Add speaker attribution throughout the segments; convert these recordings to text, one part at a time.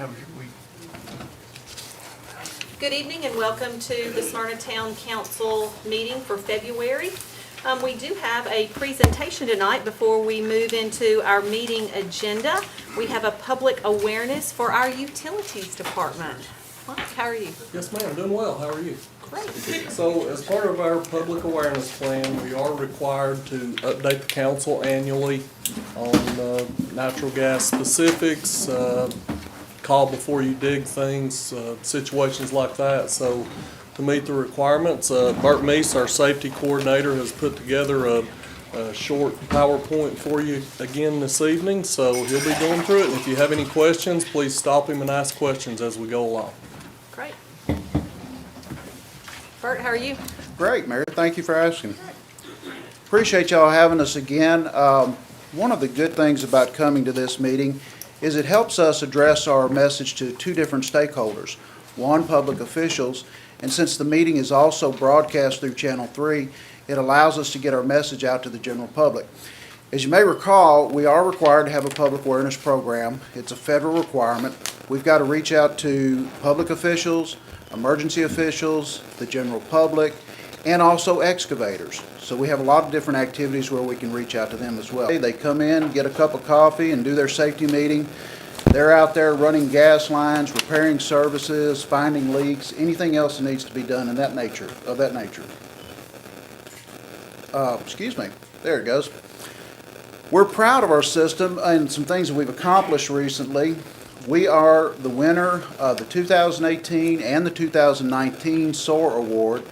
Speaker 1: have a good week.
Speaker 2: Good evening and welcome to the Smyrna Town Council meeting for February. We do have a presentation tonight before we move into our meeting agenda. We have a public awareness for our utilities department. Mike, how are you?
Speaker 3: Yes, ma'am. Doing well. How are you?
Speaker 2: Great.
Speaker 3: So, as part of our public awareness plan, we are required to update the council annually on natural gas specifics, call before you dig things, situations like that. So, to meet the requirements, Bert Meese, our safety coordinator, has put together a short PowerPoint for you again this evening. So, he'll be going through it. And if you have any questions, please stop him and ask questions as we go along.
Speaker 2: Great. Bert, how are you?
Speaker 4: Great, Mary. Thank you for asking. Appreciate y'all having us again. One of the good things about coming to this meeting is it helps us address our message to two different stakeholders. One, public officials, and since the meeting is also broadcast through Channel 3, it allows us to get our message out to the general public. As you may recall, we are required to have a public awareness program. It's a federal requirement. We've got to reach out to public officials, emergency officials, the general public, and also excavators. So we have a lot of different activities where we can reach out to them as well. They come in, get a cup of coffee, and do their safety meeting. They're out there running gas lines, repairing services, finding leaks, anything else that needs to be done in that nature. Excuse me. There it goes. We're proud of our system and some things that we've accomplished recently. We are the winner of the 2018 and the 2019 SOAR Award.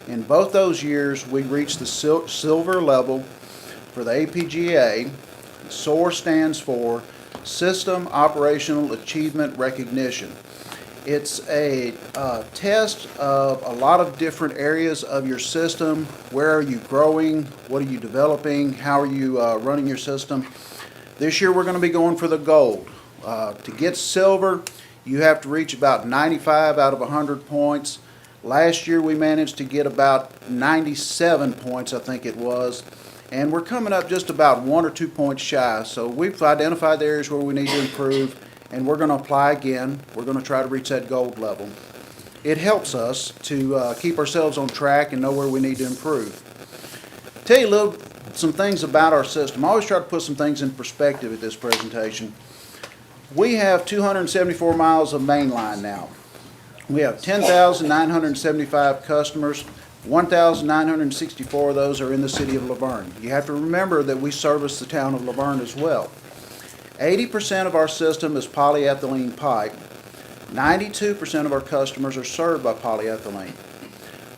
Speaker 4: In both those years, we reached the silver level for the APGA. SOAR stands for System Operational Achievement Recognition. It's a test of a lot of different areas of your system. Where are you growing? What are you developing? How are you running your system? This year we're going to be going for the gold. To get silver, you have to reach about 95 out of 100 points. Last year we managed to get about 97 points, I think it was. And we're coming up just about 1 or 2 points shy. So we've identified the areas where we need to improve, and we're going to apply again. We're going to try to reach that gold level. It helps us to keep ourselves on track and know where we need to improve. Tell you some things about our system. I always try to put some things in perspective at this presentation. We have 274 miles of main line now. We have 10,975 customers. 1,964 of those are in the city of Laverne. You have to remember that we service the town of Laverne as well. 80% of our system is polyethylene pipe. 92% of our customers are served by polyethylene.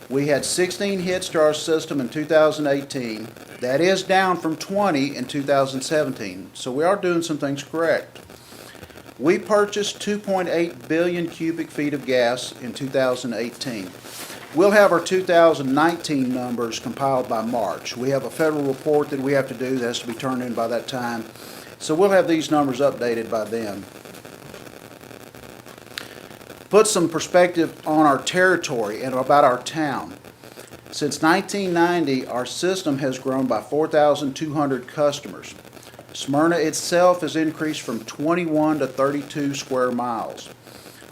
Speaker 4: We had 16 hits to our system in 2018. That is down from 20 in 2017. So we are doing some things correct. We purchased 2.8 billion cubic feet of gas in 2018. We'll have our 2019 numbers compiled by March. We have a federal report that we have to do that has to be turned in by that time. So we'll have these numbers updated by then. Put some perspective on our territory and about our town. Since 1990, our system has grown by 4,200 customers. Smyrna itself has increased from 21 to 32 square miles.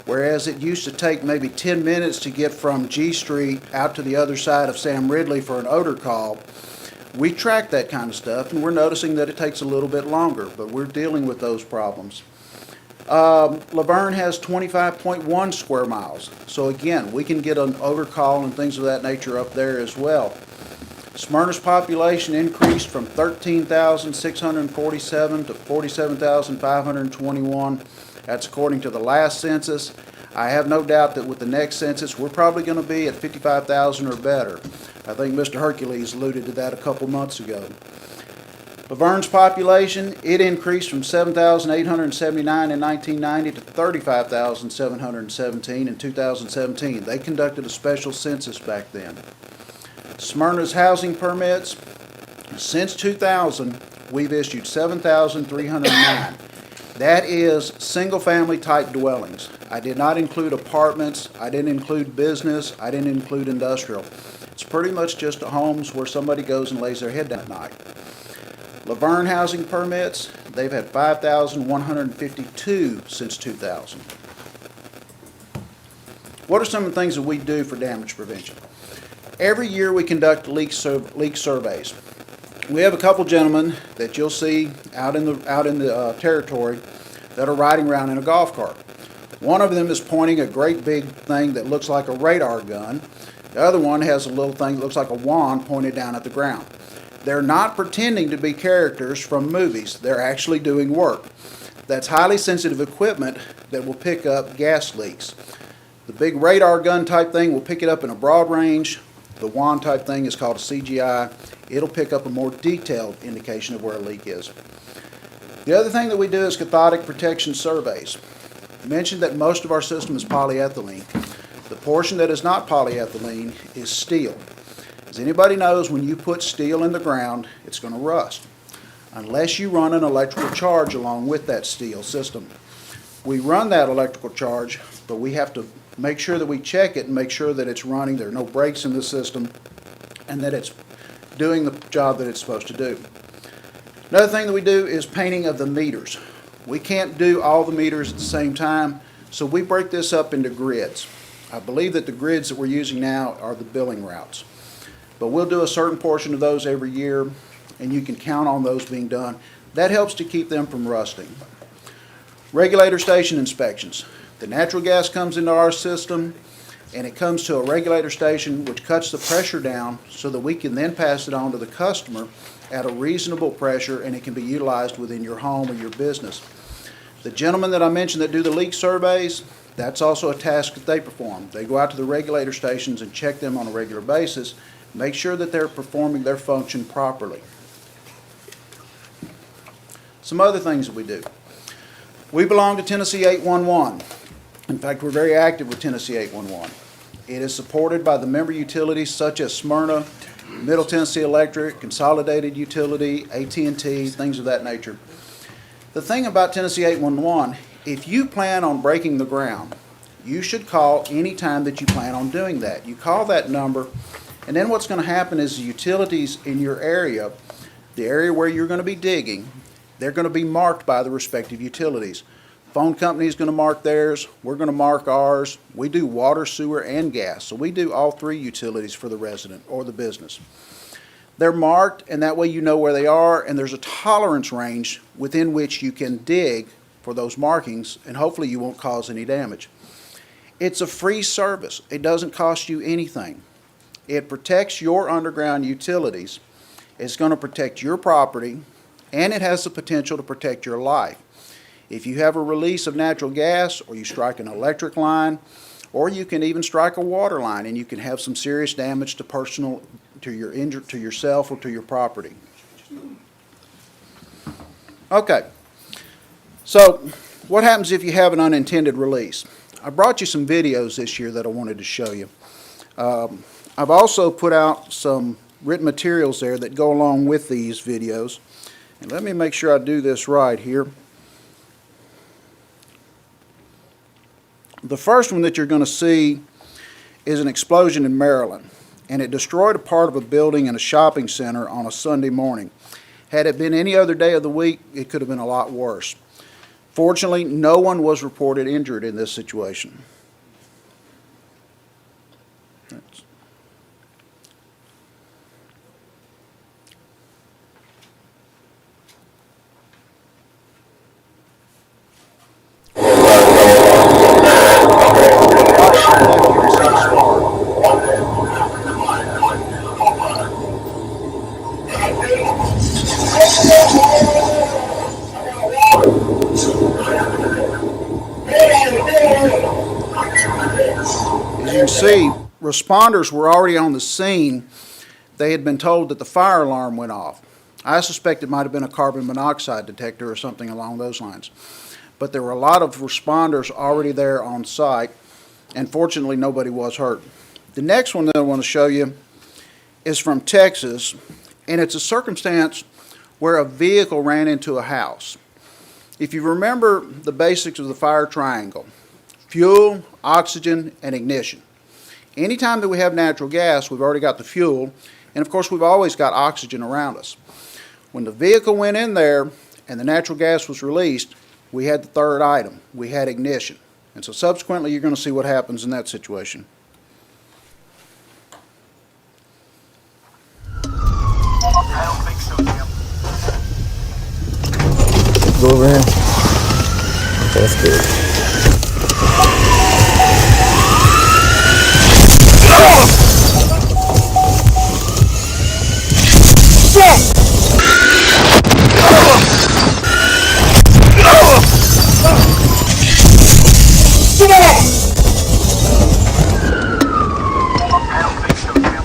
Speaker 4: Whereas it used to take maybe 10 minutes to get from G Street out to the other side of Sam Ridley for an odor call, we track that kind of stuff, and we're noticing that it takes a little bit longer, but we're dealing with those problems. Laverne has 25.1 square miles, so again, we can get an odor call and things of that nature up there as well. Smyrna's population increased from 13,647 to 47,521. That's according to the last census. I have no doubt that with the next census, we're probably going to be at 55,000 or better. I think Mr. Hercules alluded to that a couple months ago. Laverne's population, it increased from 7,879 in 1990 to 35,717 in 2017. They conducted a special census back then. Smyrna's housing permits, since 2000, we've issued 7,309. That is single-family type dwellings. I did not include apartments, I didn't include business, I didn't include industrial. It's pretty much just homes where somebody goes and lays their head down at night. Laverne housing permits, they've had 5,152 since 2000. What are some of the things that we do for damage prevention? Every year we conduct leak surveys. We have a couple gentlemen that you'll see out in the territory that are riding around in a golf cart. One of them is pointing a great big thing that looks like a radar gun. The other one has a little thing that looks like a wand pointed down at the ground. They're not pretending to be characters from movies. They're actually doing work. That's highly sensitive equipment that will pick up gas leaks. The big radar gun type thing will pick it up in a broad range. The wand type thing is called a CGI. It'll pick up a more detailed indication of where a leak is. The other thing that we do is cathodic protection surveys. I mentioned that most of our system is polyethylene. The portion that is not polyethylene is steel. As anybody knows, when you put steel in the ground, it's going to rust, unless you run an electrical charge along with that steel system. We run that electrical charge, but we have to make sure that we check it and make sure that it's running, there are no breaks in the system, and that it's doing the job that it's supposed to do. Another thing that we do is painting of the meters. We can't do all the meters at the same time, so we break this up into grids. I believe that the grids that we're using now are the billing routes. But we'll do a certain portion of those every year, and you can count on those being done. That helps to keep them from rusting. Regulator station inspections. The natural gas comes into our system, and it comes to a regulator station which cuts the pressure down so that we can then pass it on to the customer at a reasonable pressure, and it can be utilized within your home or your business. The gentlemen that I mentioned that do the leak surveys, that's also a task that they perform. They go out to the regulator stations and check them on a regular basis, make sure that they're performing their function properly. Some other things that we do. We belong to Tennessee 811. In fact, we're very active with Tennessee 811. It is supported by the member utilities such as Smyrna, Middle Tennessee Electric, Consolidated Utility, AT&T, things of that nature. The thing about Tennessee 811, if you plan on breaking the ground, you should call any time that you plan on doing that. You call that number, and then what's going to happen is the utilities in your area, the area where you're going to be digging, they're going to be marked by the respective utilities. Phone company is going to mark theirs. We're going to mark ours. We do water, sewer, and gas. So we do all three utilities for the resident or the business. They're marked, and that way you know where they are, and there's a tolerance range within which you can dig for those markings, and hopefully you won't cause any damage. It's a free service. It doesn't cost you anything. It protects your underground utilities. It's going to protect your property, and it has the potential to protect your life. If you have a release of natural gas, or you strike an electric line, or you can even strike a water line, and you can have some serious damage to yourself or to your property. Okay, so what happens if you have an unintended release? I brought you some videos this year that I wanted to show you. I've also put out some written materials there that go along with these videos. And let me make sure I do this right here. The first one that you're going to see is an explosion in Maryland, and it destroyed a part of a building and a shopping center on a Sunday morning. Had it been any other day of the week, it could have been a lot worse. Fortunately, no one was reported injured in this situation. As you can see, responders were already on the scene. They had been told that the fire alarm went off. I suspect it might have been a carbon monoxide detector or something along those lines. But there were a lot of responders already there on site, and fortunately nobody was hurt. The next one that I want to show you is from Texas, and it's a circumstance where a vehicle ran into a house. If you remember the basics of the fire triangle, fuel, oxygen, and ignition. Anytime that we have natural gas, we've already got the fuel, and of course we've always got oxygen around us. When the vehicle went in there and the natural gas was released, we had the third item. We had ignition. And so subsequently, you're going to see what happens in that situation.
Speaker 1: I don't think so, Jim.
Speaker 5: Go over here. Okay, that's good.
Speaker 1: I don't think so, Jim.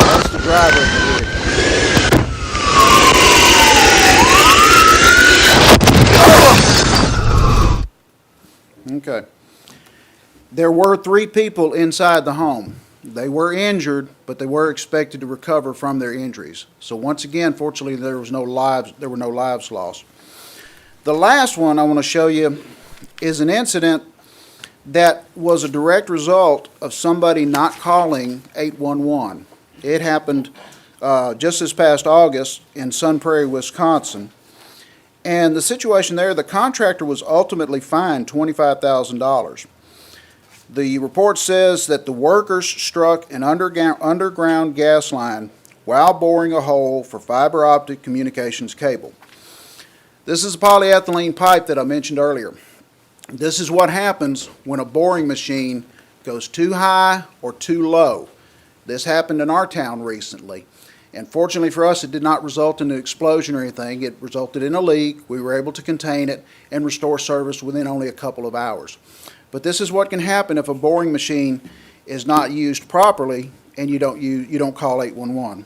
Speaker 4: That's the driver of the vehicle. Okay. There were 3 people inside the home. They were injured, but they were expected to recover from their injuries. So once again, fortunately, there were no lives lost. The last one I want to show you is an incident that was a direct result of somebody not calling 811. It happened just this past August in Sun Prairie, Wisconsin. And the situation there, the contractor was ultimately fined $25,000. The report says that the workers struck an underground gas line while boring a hole for fiber optic communications cable. This is a polyethylene pipe that I mentioned earlier. This is what happens when a boring machine goes too high or too low. This happened in our town recently. And fortunately for us, it did not result in an explosion or anything. It resulted in a leak. We were able to contain it and restore service within only a couple of hours. But this is what can happen if a boring machine is not used properly and you don't call 811.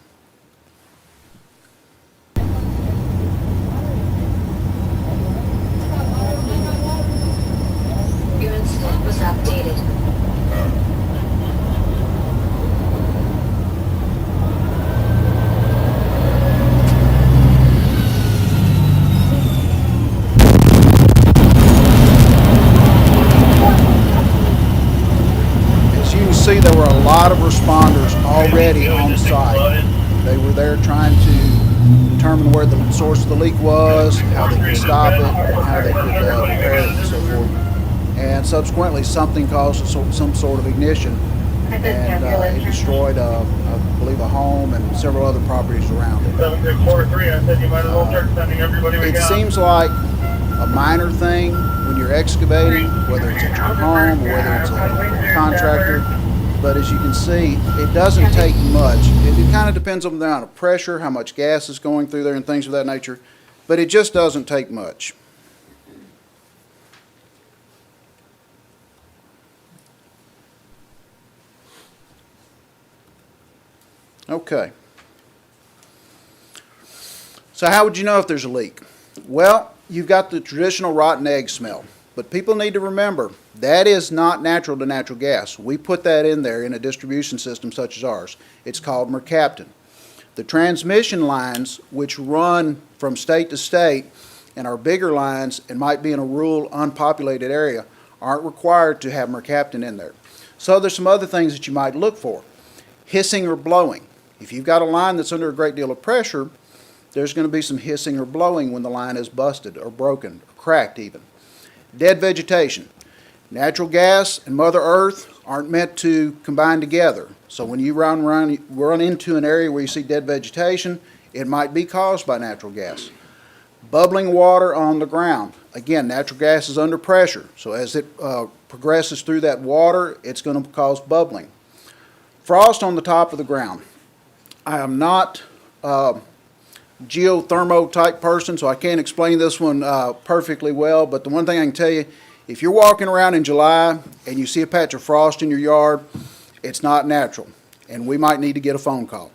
Speaker 6: Your incident was updated.
Speaker 4: As you can see, there were a lot of responders already on site. They were there trying to determine where the source of the leak was, how they could stop it, and how they could repair it and so forth. And subsequently, something caused some sort of ignition, and it destroyed, I believe, a home and several other properties around it.
Speaker 1: 7643, I said you might as well start sending everybody we
Speaker 4: It
Speaker 1: got.
Speaker 4: seems like a minor thing when you're excavating, whether it's at your home or whether it's a contractor. But as you can see, it doesn't take much. It kind of depends on the amount of pressure, how much gas is going through there and things of that nature. But it just doesn't take much. Okay. So how would you know if there's a leak? Well, you've got the traditional rotten egg smell. But people need to remember, that is not natural to natural gas. We put that in there in a distribution system such as ours. It's called mercaptan. The transmission lines, which run from state to state and are bigger lines and might be in a rural, unpopulated area, aren't required to have mercaptan in there. So there's some other things that you might look for. Hissing or blowing. If you've got a line that's under a great deal of pressure, there's going to be some hissing or blowing when the line is busted or broken or cracked even. Dead vegetation. Natural gas and Mother Earth aren't meant to combine together. So when you run into an area where you see dead vegetation, it might be caused by natural gas. Bubbling water on the ground. Again, natural gas is under pressure. So as it progresses through that water, it's going to cause bubbling. Frost on the top of the ground. I am not geothermo type person, so I can't explain this one perfectly well, but the one thing I can tell you, if you're walking around in July and you see a patch of frost in your yard, it's not natural, and we might need to get a phone call.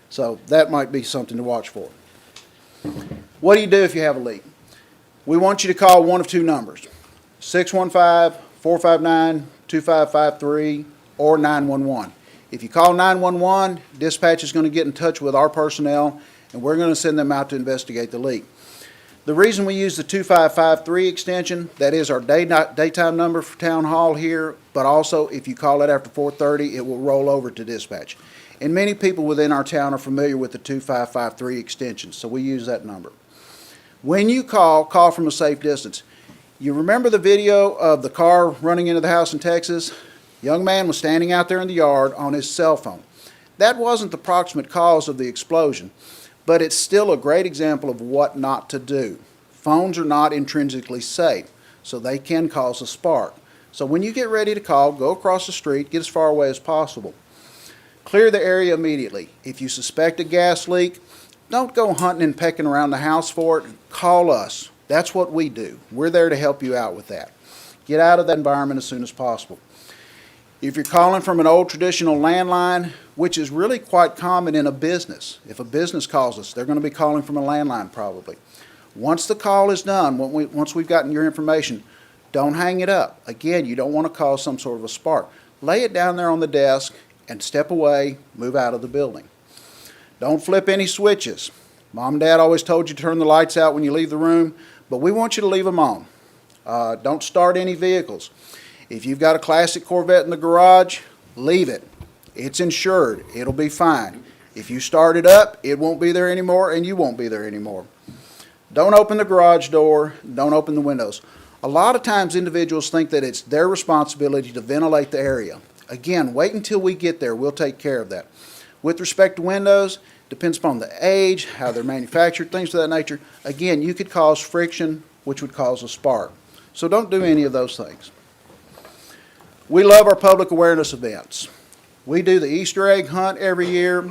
Speaker 4: So that might be something to watch for. What do you do if you have a leak? We want you to call one of two numbers, 615-459-2553 or 911. If you call 911, dispatch is going to get in touch with our personnel, and we're going to send them out to investigate the leak. The reason we use the 2553 extension, that is our daytime number for town hall here, but also if you call it after 4:30, it will roll over to dispatch. And many people within our town are familiar with the 2553 extension, so we use that number. When you call from a safe distance. You remember the video of the car running into the house in Texas? Young man was standing out there in the yard on his cell phone. That wasn't the proximate cause of the explosion, but it's still a great example of what not to do. Phones are not intrinsically safe, so they can cause a spark. So when you get ready to call, go across the street, get as far away as possible. Clear the area immediately. If you suspect a gas leak, don't go hunting and pecking around the house for it. Call us. That's what we do. We're there to help you out with that. Get out of that environment as soon as possible. If you're calling from an old traditional landline, which is really quite common in a business, if a business calls us, they're going to be calling from a landline probably. Once the call is done, once we've gotten your information, don't hang it up. Again, you don't want to cause some sort of a spark. Lay it down there on the desk and step away, move out of the building. Don't flip any switches. Mom and Dad always told you to turn the lights out when you leave the room, but we want you to leave them on. Don't start any vehicles. If you've got a classic Corvette in the garage, leave it. It's insured. It'll be fine. If you start it up, it won't be there anymore and you won't be there anymore. Don't open the garage door. Don't open the windows. A lot of times individuals think that it's their responsibility to ventilate the area. Again, wait until we get there. We'll take care of that. With respect to windows, depends upon the age, how they're manufactured, things of that nature. Again, you could cause friction, which would cause a spark. So don't do any of those things. We love our public awareness events. We do the Easter egg hunt every year,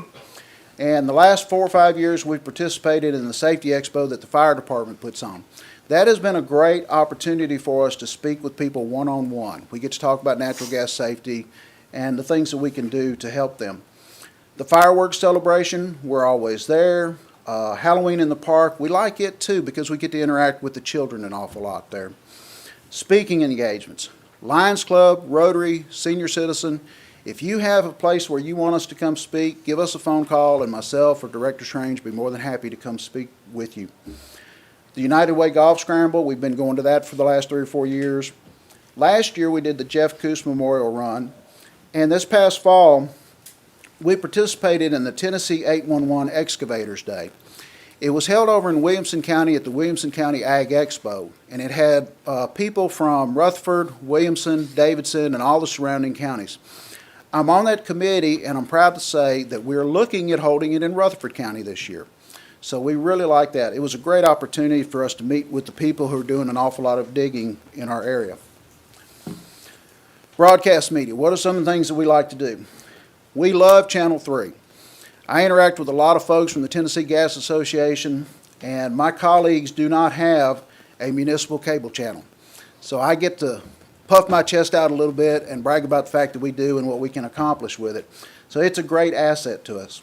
Speaker 4: and the last 4 or 5 years we've participated in the Safety Expo that the fire department puts on. That has been a great opportunity for us to speak with people one-on-one. We get to talk about natural gas safety and the things that we can do to help them. The fireworks celebration, we're always there. Halloween in the park, we like it too because we get to interact with the children an awful lot there. Speaking engagements, Lions Club, Rotary, Senior Citizen. If you have a place where you want us to come speak, give us a phone call and myself or Director Strange will be more than happy to come speak with you. The United Way Golf Scramble, we've been going to that for the last 3 or 4 years. Last year we did the Jeff Coos Memorial Run, and this past fall we participated in the Tennessee 811 Excavators Day. It was held over in Williamson County at the Williamson County Ag Expo, and it had people from Rutherford, Williamson, Davidson, and all the surrounding counties. I'm on that committee, and I'm proud to say that we're looking at holding it in Rutherford County this year. So we really like that. It was a great opportunity for us to meet with the people who are doing an awful lot of digging in our area. Broadcast media. What are some of the things that we like to do? We love Channel 3. I interact with a lot of folks from the Tennessee Gas Association, and my colleagues do not have a municipal cable channel. So I get to puff my chest out a little bit and brag about the fact that we do and what we can accomplish with it. So it's a great asset to us.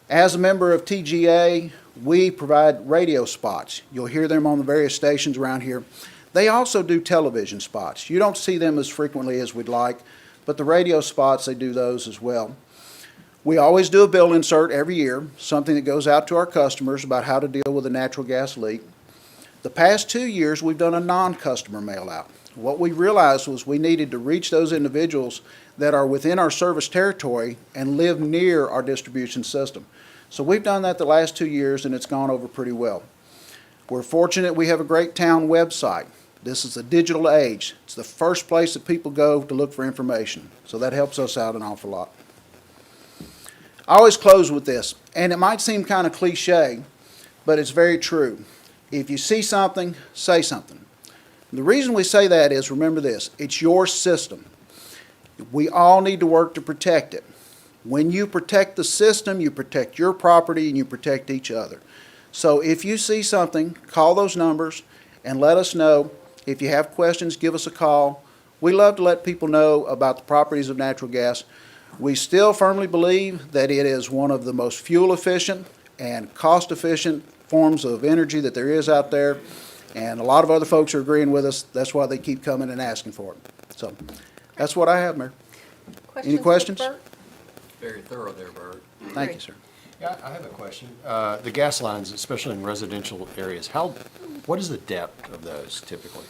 Speaker 4: As a member of TGA, we provide radio spots. You'll hear them on the various stations around here. They also do television spots. You don't see them as frequently as we'd like, but the radio spots, they do those as well. We always do a bill insert every year, something that goes out to our customers about how to deal with a natural gas leak. The past 2 years, we've done a non-customer mail out. What we realized was we needed to reach those individuals that are within our service territory and live near our distribution system. So we've done that the last 2 years, and it's gone over pretty well. We're fortunate we have a great town website. This is the digital age. It's the first place that people go to look for information. So that helps us out an awful lot. I always close with this, and it might seem kind of cliche, but it's very true. If you see something, say something. The reason we say that is, remember this, it's your system. We all need to work to protect it. When you protect the system, you protect your property and you protect each other. So if you see something, call those numbers and let us know. If you have questions, give us a call. We love to let people know about the properties of natural gas. We still firmly believe that it is one of the most fuel efficient and cost efficient forms of energy that there is out there. And a lot of other folks are agreeing with us. That's why they keep coming and asking for it. So that's what I have, Mayor. Any questions?
Speaker 2: Bert?
Speaker 7: Very thorough there, Bert.
Speaker 4: Thank you, sir.
Speaker 7: Yeah, I have a question. The gas lines, especially in residential areas, what is the depth of those typically?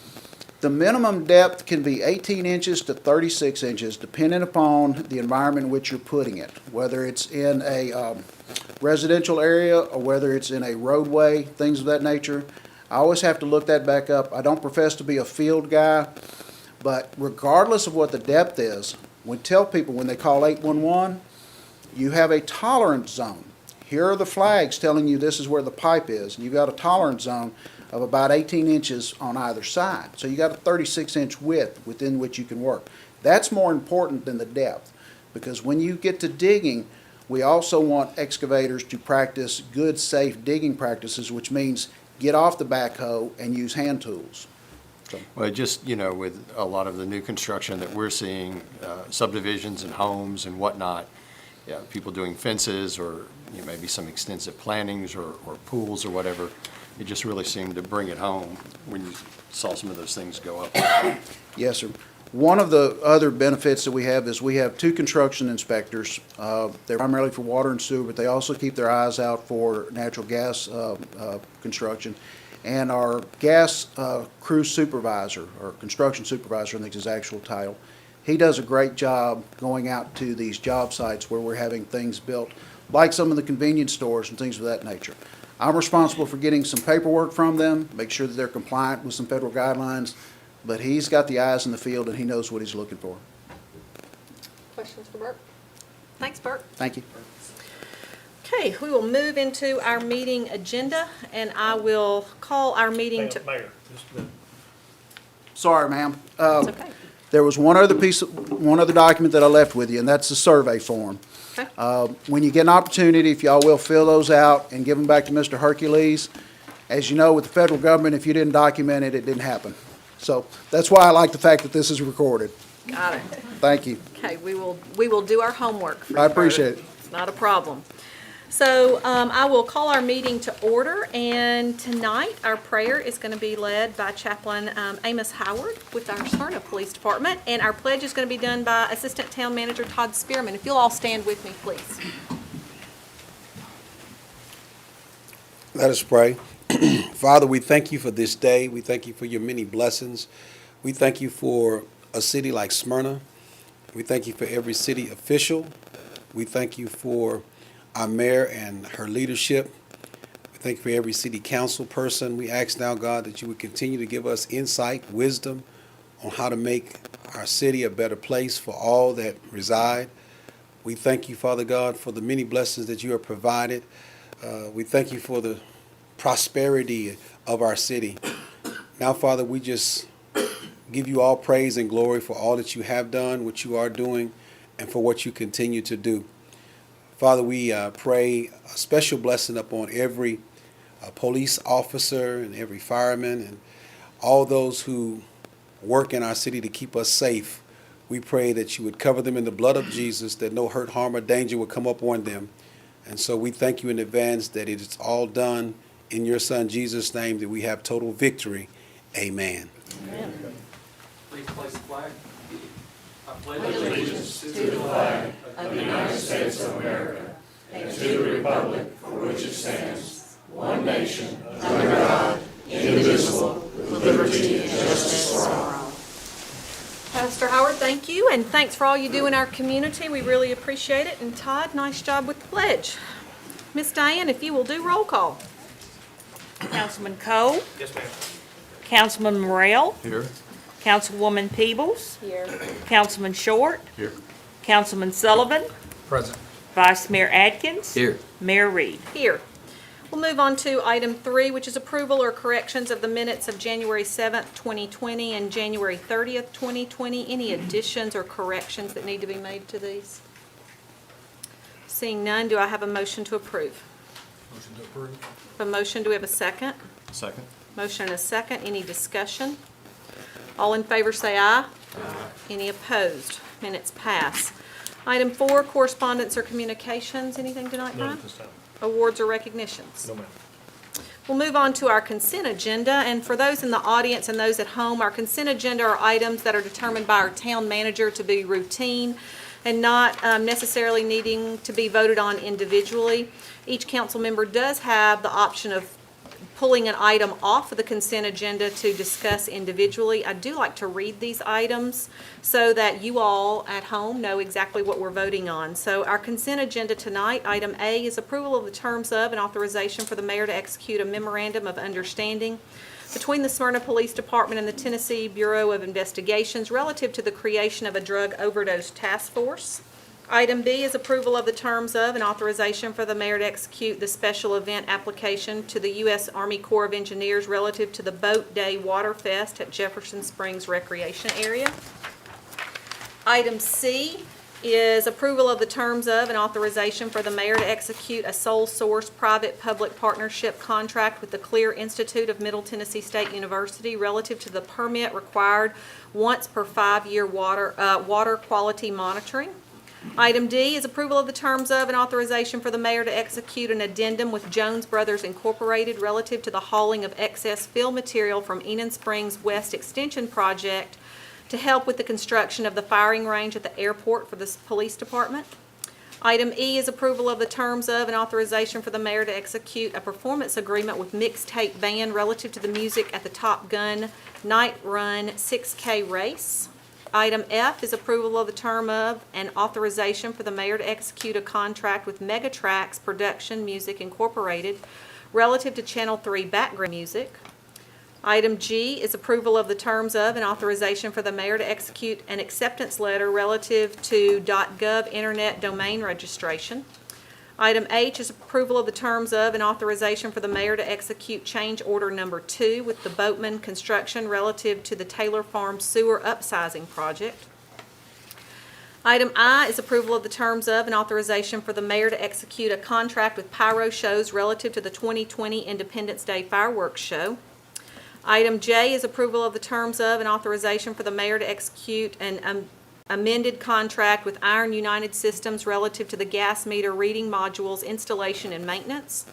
Speaker 4: The minimum depth can be 18 inches to 36 inches, depending upon the environment in which you're putting it, whether it's in a residential area or whether it's in a roadway, things of that nature. I always have to look that back up. I don't profess to be a field guy, but regardless of what the depth is, we tell people when they call 811, you have a tolerance zone. Here are the flags telling you this is where the pipe is. And you've got a tolerance zone of about 18 inches on either side. So you got a 36-inch width within which you can work. That's more important than the depth, because when you get to digging, we also want excavators to practice good, safe digging practices, which means get off the backhoe and use hand tools.
Speaker 7: Well, just, with a lot of the new construction that we're seeing, subdivisions and homes and whatnot, yeah, people doing fences or maybe some extensive plantings or pools or whatever, it just really seemed to bring it home when you saw some of those things go up.
Speaker 4: Yes, sir. One of the other benefits that we have is we have 2 construction inspectors. They're primarily for water and sewer, but they also keep their eyes out for natural gas construction. And our gas crew supervisor, or construction supervisor, I think is his actual title, he does a great job going out to these job sites where we're having things built, like some of the convenience stores and things of that nature. I'm responsible for getting some paperwork from them, make sure that they're compliant with some federal guidelines, but he's got the eyes in the field and he knows what he's looking for.
Speaker 2: Questions for Bert? Thanks, Bert.
Speaker 4: Thank you.
Speaker 2: Okay, we will move into our meeting agenda, and I will call our meeting to...
Speaker 1: Mayor, just a minute.
Speaker 4: Sorry, ma'am.
Speaker 2: It's okay.
Speaker 4: There was one other document that I left with you, and that's the survey form.
Speaker 2: Okay.
Speaker 4: When you get an opportunity, if y'all will fill those out and give them back to Mr. Hercules. As you know, with the federal government, if you didn't document it, it didn't happen. So that's why I like the fact that this is recorded.
Speaker 2: Got it.
Speaker 4: Thank you.
Speaker 2: Okay, we will do our homework for you,
Speaker 4: I appreciate
Speaker 2: Bert.
Speaker 4: it.
Speaker 2: Not a problem. So I will call our meeting to order, and tonight our prayer is going to be led by Chaplain Amos Howard with our Smyrna Police Department, and our pledge is going to be done by Assistant Town Manager Todd Spearman. If you'll all stand with me, please.
Speaker 8: Let us pray. Father, we thank you for this day. We thank you for your many blessings. We thank you for a city like Smyrna. We thank you for every city official. We thank you for our mayor and her leadership. We thank you for every city council person. We ask now, God, that you would continue to give us insight, wisdom on how to make our city a better place for all that reside. We thank you, Father God, for the many blessings that you have provided. We thank you for the prosperity of our city. Now, Father, we just give you all praise and glory for all that you have done, what you are doing, and for what you continue to do. Father, we pray a special blessing upon every police officer and every fireman and all those who work in our city to keep us safe. We pray that you would cover them in the blood of Jesus, that no hurt, harm, or danger would come upon them. And so we thank you in advance that it is all done in your Son Jesus' name, that we have total victory. Amen.
Speaker 2: Amen.
Speaker 3: Please place the flag. I pledge
Speaker 9: allegiance to the flag of the United States of America and to the republic for which it stands, one nation, under God, indivisible, with liberty and justice for all.
Speaker 2: Pastor Howard, thank you, and thanks for all you do in our community. We really appreciate it. And Todd, nice job with the pledge. Miss Diane, if you will do roll call.
Speaker 10: Councilman Cole,
Speaker 1: Yes, ma'am.
Speaker 10: Councilman Morrell,
Speaker 7: Here.
Speaker 10: Councilwoman Peebles,
Speaker 2: Here.
Speaker 10: Councilman Short,
Speaker 7: Here.
Speaker 10: Councilman Sullivan,
Speaker 1: Present.
Speaker 10: Vice Mayor Atkins,
Speaker 5: Here.
Speaker 10: Mayor Reed.
Speaker 2: Here. We'll move on to item 3, which is approval or corrections of the minutes of January 7th, 2020 and January 30th, 2020. Any additions or corrections that need to be made to these? Seeing none, do I have a motion to approve?
Speaker 1: Motion to approve.
Speaker 2: A motion, do we have a second?
Speaker 7: Second.
Speaker 2: Motion and a second. Any discussion? All in favor say aye. Aye. Any opposed? Minutes pass. Item 4, correspondence or communications. Anything tonight, Brian?
Speaker 1: None at this time.
Speaker 2: Awards or recognitions?
Speaker 1: No, ma'am.
Speaker 2: We'll move on to our consent agenda, and for those in the audience and those at home, our consent agenda are items that are determined by our town manager to be routine and not necessarily needing to be voted on individually. Each council member does have the option of pulling an item off of the consent agenda to discuss individually. I do like to read these items so that you all at home know exactly what we're voting on. So our consent agenda tonight, item A is approval of the terms of and authorization for the mayor to execute a memorandum of understanding between the Smyrna Police Department and the Tennessee Bureau of Investigations relative to the creation of a drug overdose task force. Item B is approval of the terms of and authorization for the mayor to execute the special event application to the U.S. Army Corps of Engineers relative to the Boat Day Water Fest at Jefferson Springs Recreation Area. Item C is approval of the terms of and authorization for the mayor to execute a sole source private-public partnership contract with the Clear Institute of Middle Tennessee State University relative to the permit required once per 5-year water quality monitoring. Item D is approval of the terms of and authorization for the mayor to execute an addendum with Jones Brothers Incorporated relative to the hauling of excess fill material from Enon Springs West Extension Project to help with the construction of the firing range at the airport for the police department. Item E is approval of the terms of and authorization for the mayor to execute a performance agreement with Mixtape Band relative to the music at the Top Gun Night Run 6K race. Item F is approval of the term of and authorization for the mayor to execute a contract with Megatrax Production Music Incorporated relative to Channel 3 background music. Item G is approval of the terms of and authorization for the mayor to execute an acceptance letter relative to .gov internet domain registration. Item H is approval of the terms of and authorization for the mayor to execute change order number 2 with the Boatman Construction relative to the Taylor Farm Sewer Upsizing Project. Item I is approval of the terms of and authorization for the mayor to execute a contract with Pyro Shows relative to the 2020 Independence Day Fireworks Show. Item J is approval of the terms of and authorization for the mayor to execute an amended contract with Iron United Systems relative to the gas meter reading modules installation and maintenance.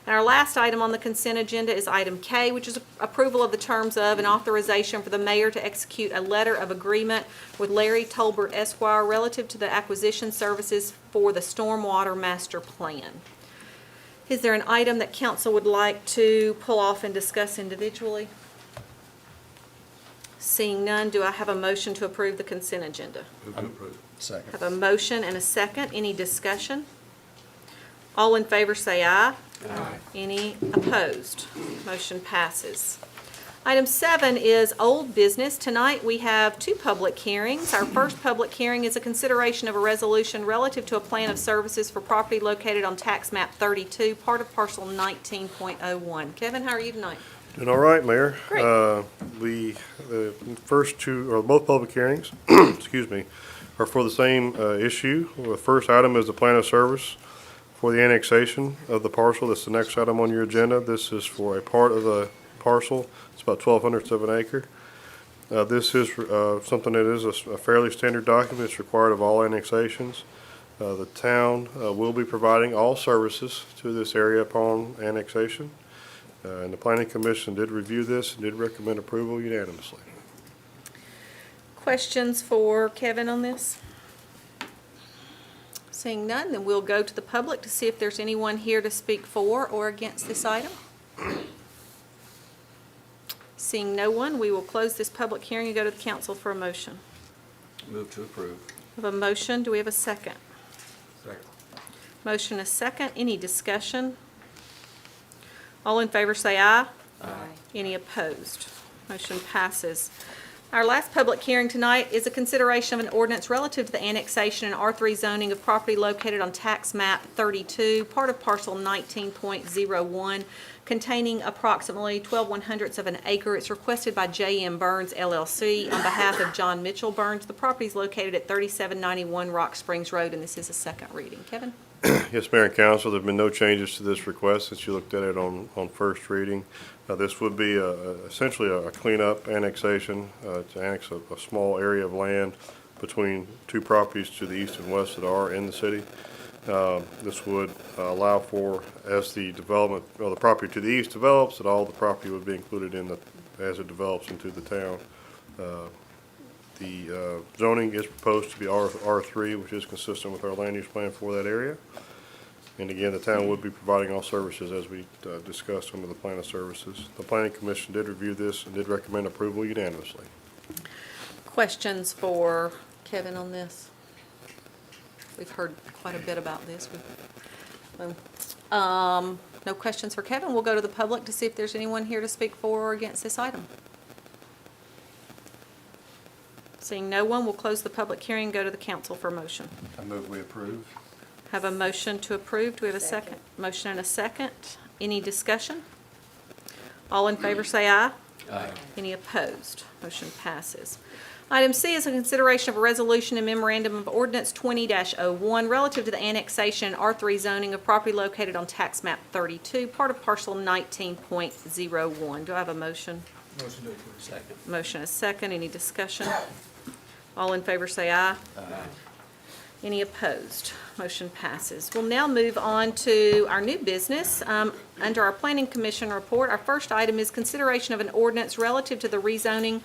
Speaker 2: And our last item on the consent agenda is item K, which is approval of the terms of and authorization for the mayor to execute a letter of agreement with Larry Tolbert Esquire relative to the acquisition services for the Stormwater Master Plan. Is there an item that council would like to pull off and discuss individually? Seeing none, do I have a motion to approve the consent agenda?
Speaker 1: Move to approve.
Speaker 7: Second.
Speaker 2: Have a motion and a second. Any discussion? All in favor say aye.
Speaker 1: Aye.
Speaker 2: Any opposed? Motion passes. Item 7 is old business. Tonight we have 2 public hearings. Our first public hearing is a consideration of a resolution relative to a plan of services for property located on tax map 32, part of parcel 19.01. Kevin, how are you tonight?
Speaker 11: Doing all right, Mayor.
Speaker 2: Great.
Speaker 11: The first 2, or both public hearings, excuse me, are for the same issue. The first item is the plan of service for the annexation of the parcel. That's the next item on your agenda. This is for a part of the parcel. It's about 1,200ths of an acre. This is something that is a fairly standard document. It's required of all annexations. The town will be providing all services to this area upon annexation. And the Planning Commission did review this and did recommend approval unanimously.
Speaker 2: Questions for Kevin on this? Seeing none, then we'll go to the public to see if there's anyone here to speak for or against this item. Seeing no one, we will close this public hearing and go to the council for a motion.
Speaker 1: Move to approve.
Speaker 2: We have a motion. Do we have a second?
Speaker 1: Second.
Speaker 2: Motion is second. Any discussion? All in favor say aye.
Speaker 1: Aye.
Speaker 2: Any opposed? Motion passes. Our last public hearing tonight is a consideration of an ordinance relative to the annexation and R3 zoning of property located on tax map 32, part of parcel 19.01, containing approximately 12/100ths of an acre. It's requested by J.M. Burns LLC on behalf of John Mitchell Burns. The property is located at 3791 Rock Springs Road, and this is a second reading. Kevin?
Speaker 11: Yes, Mayor and Council, there have been no changes to this request since you looked at it on first reading. This would be essentially a cleanup annexation to annex a small area of land between 2 properties to the east and west that are in the city. This would allow for, as the development, or the property to the east develops, that all the property would be included in as it develops into the town. The zoning is proposed to be R3, which is consistent with our land use plan for that area. And again, the town would be providing all services as we discussed under the plan of services. The planning commission did review this and did recommend approval unanimously.
Speaker 2: Questions for Kevin on this? We've heard quite a bit about this. No questions for Kevin. We'll go to the public to see if there's anyone here to speak for or against this item. Seeing no one, we'll close the public hearing and go to the council for a motion.
Speaker 7: I move we approve.
Speaker 2: Have a motion to approve. Do we have a second? Motion and a second. Any discussion? All in favor say aye.
Speaker 1: Aye.
Speaker 2: Any opposed? Motion passes. Item C is a consideration of a resolution and memorandum of ordinance 20-01 relative to the annexation and R3 zoning of property located on tax map 32, part of parcel 19.01. Do I have a motion?
Speaker 1: Motion to approve. Second.
Speaker 2: Motion is second. Any discussion? All in favor say aye.
Speaker 1: Aye.
Speaker 2: Any opposed? Motion passes. We'll now move on to our new business. Under our Planning Commission report, our first item is consideration of an ordinance relative to the rezoning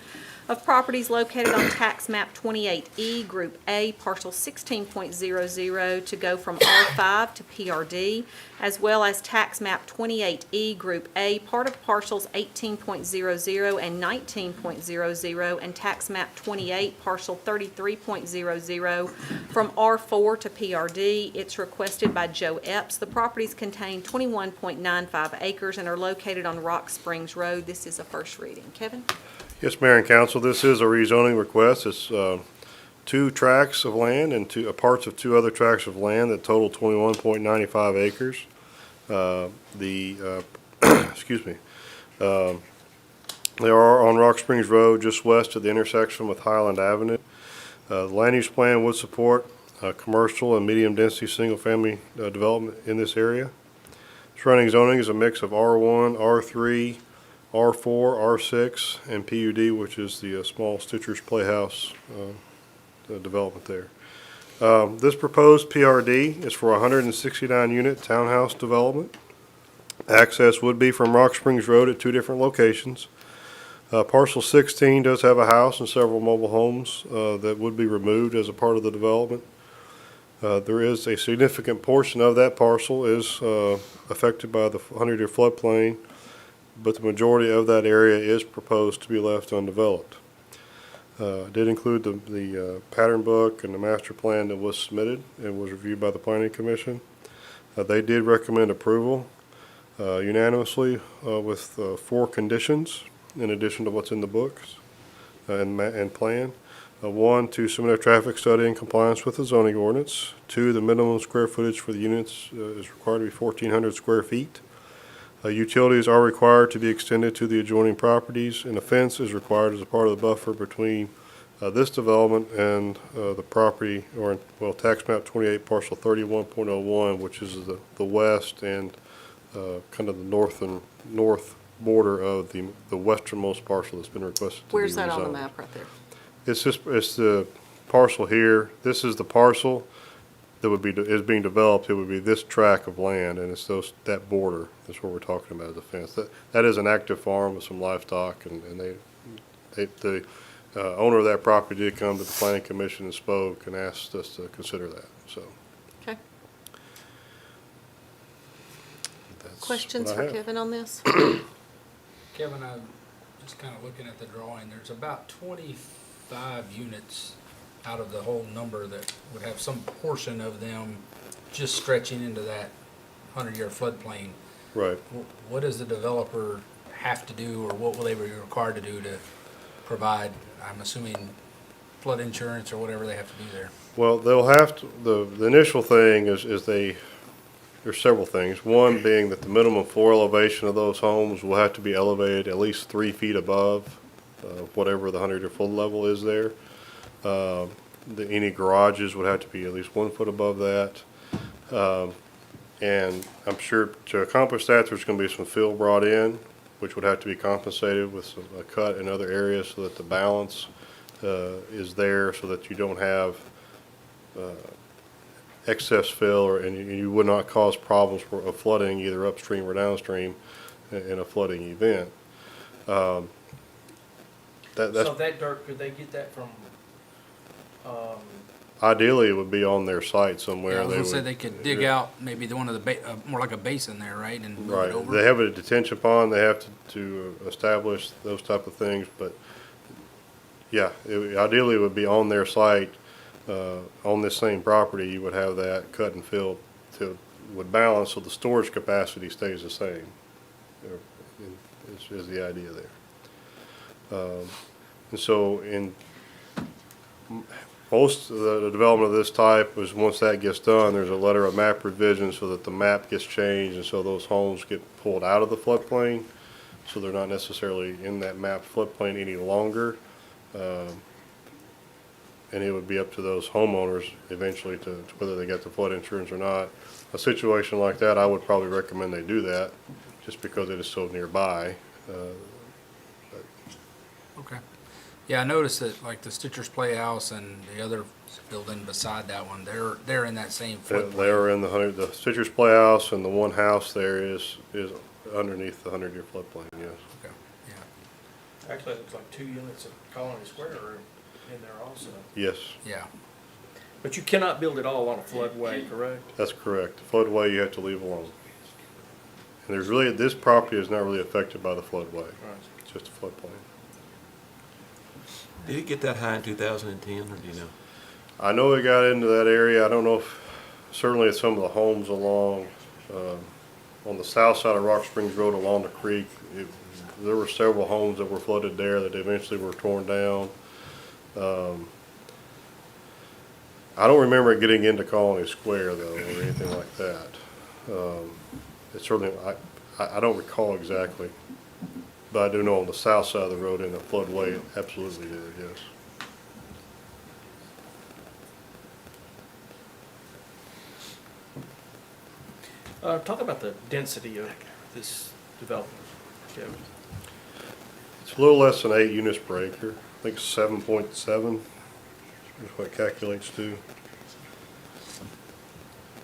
Speaker 2: of properties located on tax map 28E, Group A, parcel 16.00 to go from R5 to PRD, as well as tax map 28E, Group A, part of parcels 18.00 and 19.00, and tax map 28, parcel 33.00 from R4 to PRD. It's requested by Joe Epps. The properties contain 21.95 acres and are located on Rock Springs Road. This is a first reading. Kevin?
Speaker 11: Yes, Mayor and Council, this is a rezoning request. It's 2 tracts of land and parts of 2 other tracts of land that total 21.95 acres. Excuse me. They are on Rock Springs Road, just west of the intersection with Highland Avenue. The land use plan would support commercial and medium-density single-family development in this area. Surrounding zoning is a mix of R1, R3, R4, R6, and PUD, which is the small Stitcher's Playhouse development there. This proposed PRD is for a 169-unit townhouse development. Access would be from Rock Springs Road at 2 different locations. Parcel 16 does have a house and several mobile homes that would be removed as a part of the development. There is a significant portion of that parcel is affected by the 100-year floodplain, but the majority of that area is proposed to be left undeveloped. Did include the pattern book and the master plan that was submitted and was reviewed by the Planning Commission. They did recommend approval unanimously with 4 conditions in addition to what's in the books and plan. 1, to submit a traffic study in compliance with the zoning ordinance. 2, the minimum square footage for the units is required to be 1,400 square feet. Utilities are required to be extended to the adjoining properties, and a fence is required as a part of the buffer between this development and the property, or, well, tax map 28, parcel 31.01, which is the west and kind of the north border of the westernmost parcel that's been requested to be rezoned.
Speaker 2: Where's that on the map right there?
Speaker 11: It's the parcel here. This is the parcel that is being developed. It would be this tract of land, and it's that border. That's what we're talking about as a fence. That is an active farm with some livestock, and the owner of that property did come to the Planning Commission and spoke and asked us to consider that. So.
Speaker 2: Okay.
Speaker 11: That's
Speaker 2: Questions
Speaker 11: what I
Speaker 2: for
Speaker 11: have.
Speaker 2: Kevin on this?
Speaker 12: Kevin, I'm just kind of looking at the drawing. There's about 25 units out of the whole number that would have some portion of them just stretching into that 100-year floodplain.
Speaker 11: Right.
Speaker 12: What does the developer have to do, or what will they be required to do to provide, I'm assuming, flood insurance or whatever they have to do there?
Speaker 11: Well, they'll have to, the initial thing is there's several things. One being that the minimum floor elevation of those homes will have to be elevated at least 3 feet above whatever the 100-year flood level is there. Any garages would have to be at least 1 foot above that. And I'm sure to accomplish that, there's going to be some fill brought in, which would have to be compensated with a cut in other areas so that the balance is there, so that you don't have excess fill, and you would not cause problems of flooding either upstream or downstream in a flooding event.
Speaker 13: So that dirt, could they get that from
Speaker 11: Ideally, it would be on their site somewhere.
Speaker 12: Yeah, I was gonna say
Speaker 11: would-
Speaker 12: they could dig out maybe the one of the more like a basin there, right, and move
Speaker 11: Right,
Speaker 12: it over.
Speaker 11: they have a detention pond, they have to establish those type of things, but, yeah, ideally it would be on their site, on this same property, you would have that cut and filled would balance, so the storage capacity stays the same, is the idea there. And so most of the development of this type is, once that gets done, there's a letter of map revision so that the map gets changed, and so those homes get pulled out of the floodplain, so they're not necessarily in that map floodplain any longer. And it would be up to those homeowners eventually to whether they get the flood insurance or not. A situation like that, I would probably recommend they do that, just because it is so nearby.
Speaker 12: Okay. Yeah, I noticed that like the Stitcher's Playhouse and the other building beside that one, they're in that same
Speaker 11: They
Speaker 12: floodplain.
Speaker 11: are in the Stitcher's Playhouse, and the one house there is underneath the 100-year floodplain, yes.
Speaker 12: Okay, yeah,
Speaker 9: Actually, it looks like 2 units of Colony Square are in there also.
Speaker 11: Yes,
Speaker 12: yeah.
Speaker 9: But you cannot build it all on a floodway, correct?
Speaker 11: that's correct. The floodway you have to leave alone. And there's really, this property is not really affected by the floodway.
Speaker 9: Right.
Speaker 11: It's just a floodplain.
Speaker 1: Did it get that high in 2010, or do you know?
Speaker 11: I know it got into that area. I don't know if, certainly at some of the homes along, on the south side of Rock Springs Road along the creek, there were several homes that were flooded there that eventually were torn down. I don't remember it getting into Colony Square though, or anything like that. It certainly, I don't recall exactly, but I do know on the south side of the road in the floodway, it absolutely did, yes.
Speaker 9: Talk about the density of this development, Kevin.
Speaker 11: It's a little less than 8 units per acre. I think it's 7.7 is what it calculates to.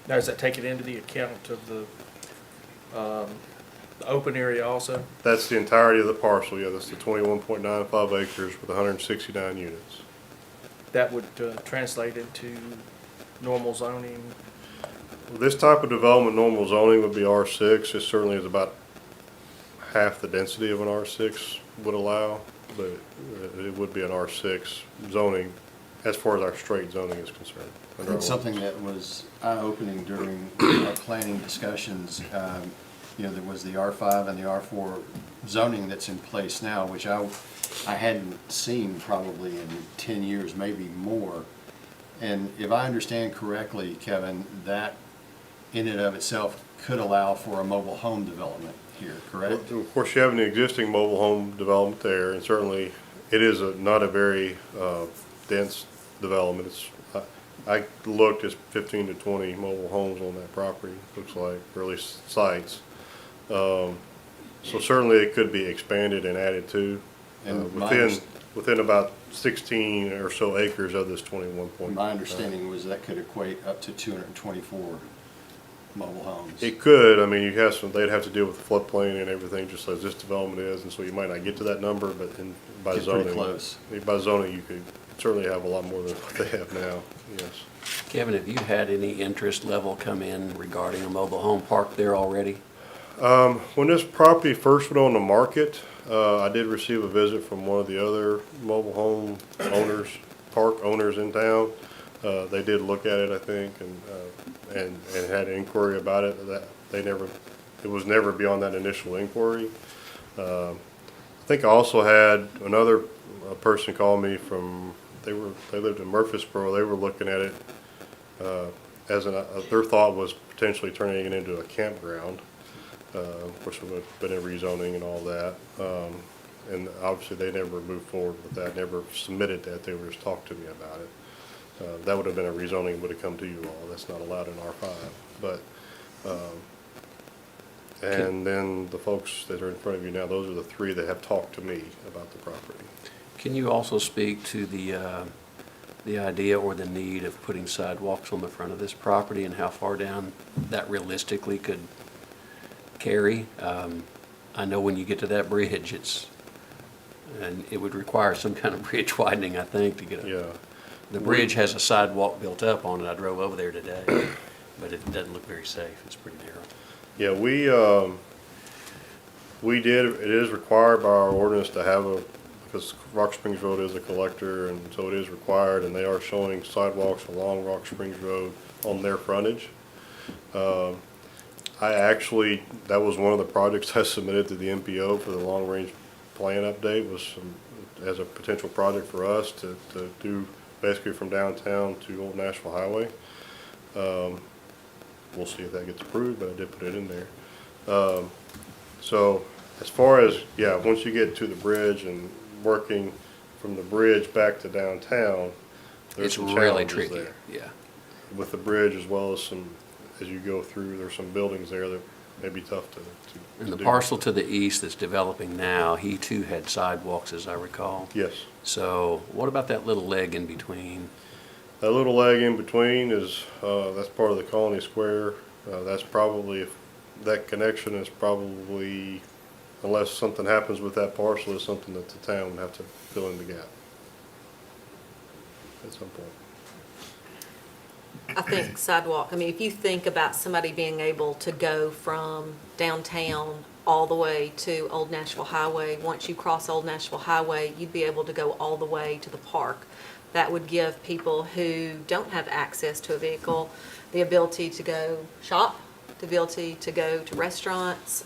Speaker 9: Now, does that take it into the account of the open area also?
Speaker 11: That's the entirety of the parcel, yeah, that's the 21.95 acres with 169 units.
Speaker 9: That would translate into normal zoning?
Speaker 11: This type of development, normal zoning would be R6. It certainly is about half the density of an R6 would allow, but it would be an R6 zoning as far as our straight zoning is concerned.
Speaker 7: I think something that was eye-opening during our planning discussions, there was the R5 and the R4 zoning that's in place now, which I hadn't seen probably in 10 years, maybe more. And if I understand correctly, Kevin, that in and of itself could allow for a mobile home development here, correct?
Speaker 11: Of course, you have an existing mobile home development there, and certainly it is not a very dense development. I looked, it's 15 to 20 mobile homes on that property, looks like, or at least sites. So certainly it could be expanded and added to
Speaker 7: And
Speaker 11: within about 16 or so acres of this 21.
Speaker 7: My understanding was that could equate up to 224 mobile homes.
Speaker 11: It could. I mean, they'd have to deal with the floodplain and everything, just as this development is, and so you might not get to that number, but by
Speaker 7: Get
Speaker 11: zoning.
Speaker 7: pretty close.
Speaker 11: By zoning, you could certainly have a lot more than what they have now, yes.
Speaker 13: Kevin, have you had any interest level come in regarding a mobile home park there already?
Speaker 11: When this property first went on the market, I did receive a visit from one of the other mobile home owners, park owners in town. They did look at it, I think, and had an inquiry about it. It was never beyond that initial inquiry. I think I also had another person call me from, they lived in Murfreesboro. They were looking at it their thought was potentially turning it into a campground, which would have been a rezoning and all that. And obviously they never moved forward with that, never submitted that. They were just talking to me about it. That would have been a rezoning, would have come to you all. That's not allowed in R5. But, and then the folks that are in front of you now, those are the 3 that have talked to me about the property.
Speaker 13: Can you also speak to the idea or the need of putting sidewalks on the front of this property and how far down that realistically could carry? I know when you get to that bridge, and it would require some kind of bridge widening, I think, to get up.
Speaker 11: Yeah.
Speaker 13: The bridge has a sidewalk built up on it. I drove over there today, but it doesn't look very safe. It's pretty narrow.
Speaker 11: Yeah, it is required by our ordinance to have because Rock Springs Road is a collector, and so it is required, and they are showing sidewalks along Rock Springs Road on their frontage. That was one of the projects I submitted to the MPO for the long-range plan update, as a potential project for us to do basically from downtown to Old Nashville Highway. We'll see if that gets approved, but I did put it in there. So as far as, yeah, once you get to the bridge and working from the bridge back to downtown, there's some
Speaker 13: really
Speaker 11: challenges
Speaker 13: tricky.
Speaker 11: there.
Speaker 13: Yeah.
Speaker 11: With the bridge, as well as as you go through, there's some buildings there that may be tough to
Speaker 13: And the
Speaker 11: do.
Speaker 13: parcel to the east that's developing now, he too had sidewalks, as I recall.
Speaker 11: Yes.
Speaker 13: So what about that little leg in between?
Speaker 11: That little leg in between is, that's part of the Colony Square. That's probably, that connection is probably, unless something happens with that parcel, is something that the town would have to fill in the gap at some point.
Speaker 2: I think sidewalk, I mean, if you think about somebody being able to go from downtown all the way to Old Nashville Highway, once you cross Old Nashville Highway, you'd be able to go all the way to the park. That would give people who don't have access to a vehicle the ability to go shop, the ability to go to restaurants,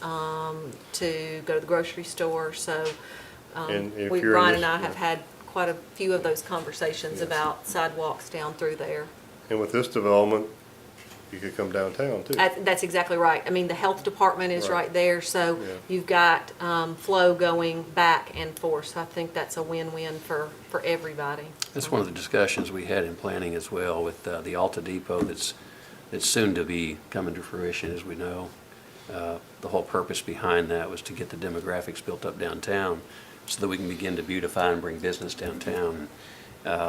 Speaker 2: to go to the grocery store. So
Speaker 11: And if you're in
Speaker 2: Brian
Speaker 11: this-
Speaker 2: and I have had quite a few of those conversations
Speaker 11: Yes.
Speaker 2: about sidewalks down through there.
Speaker 11: And with this development, you could come downtown too.
Speaker 2: That's exactly right. I mean, the health department is
Speaker 11: Right.
Speaker 2: right there, so
Speaker 11: Yeah.
Speaker 2: you've got flow going back and forth. So I think that's a win-win for everybody.
Speaker 13: That's one of the discussions we had in planning as well with the Alta Depot that's soon to be coming to fruition, as we know. The whole purpose behind that was to get the demographics built up downtown so that we can begin to beautify and bring business downtown.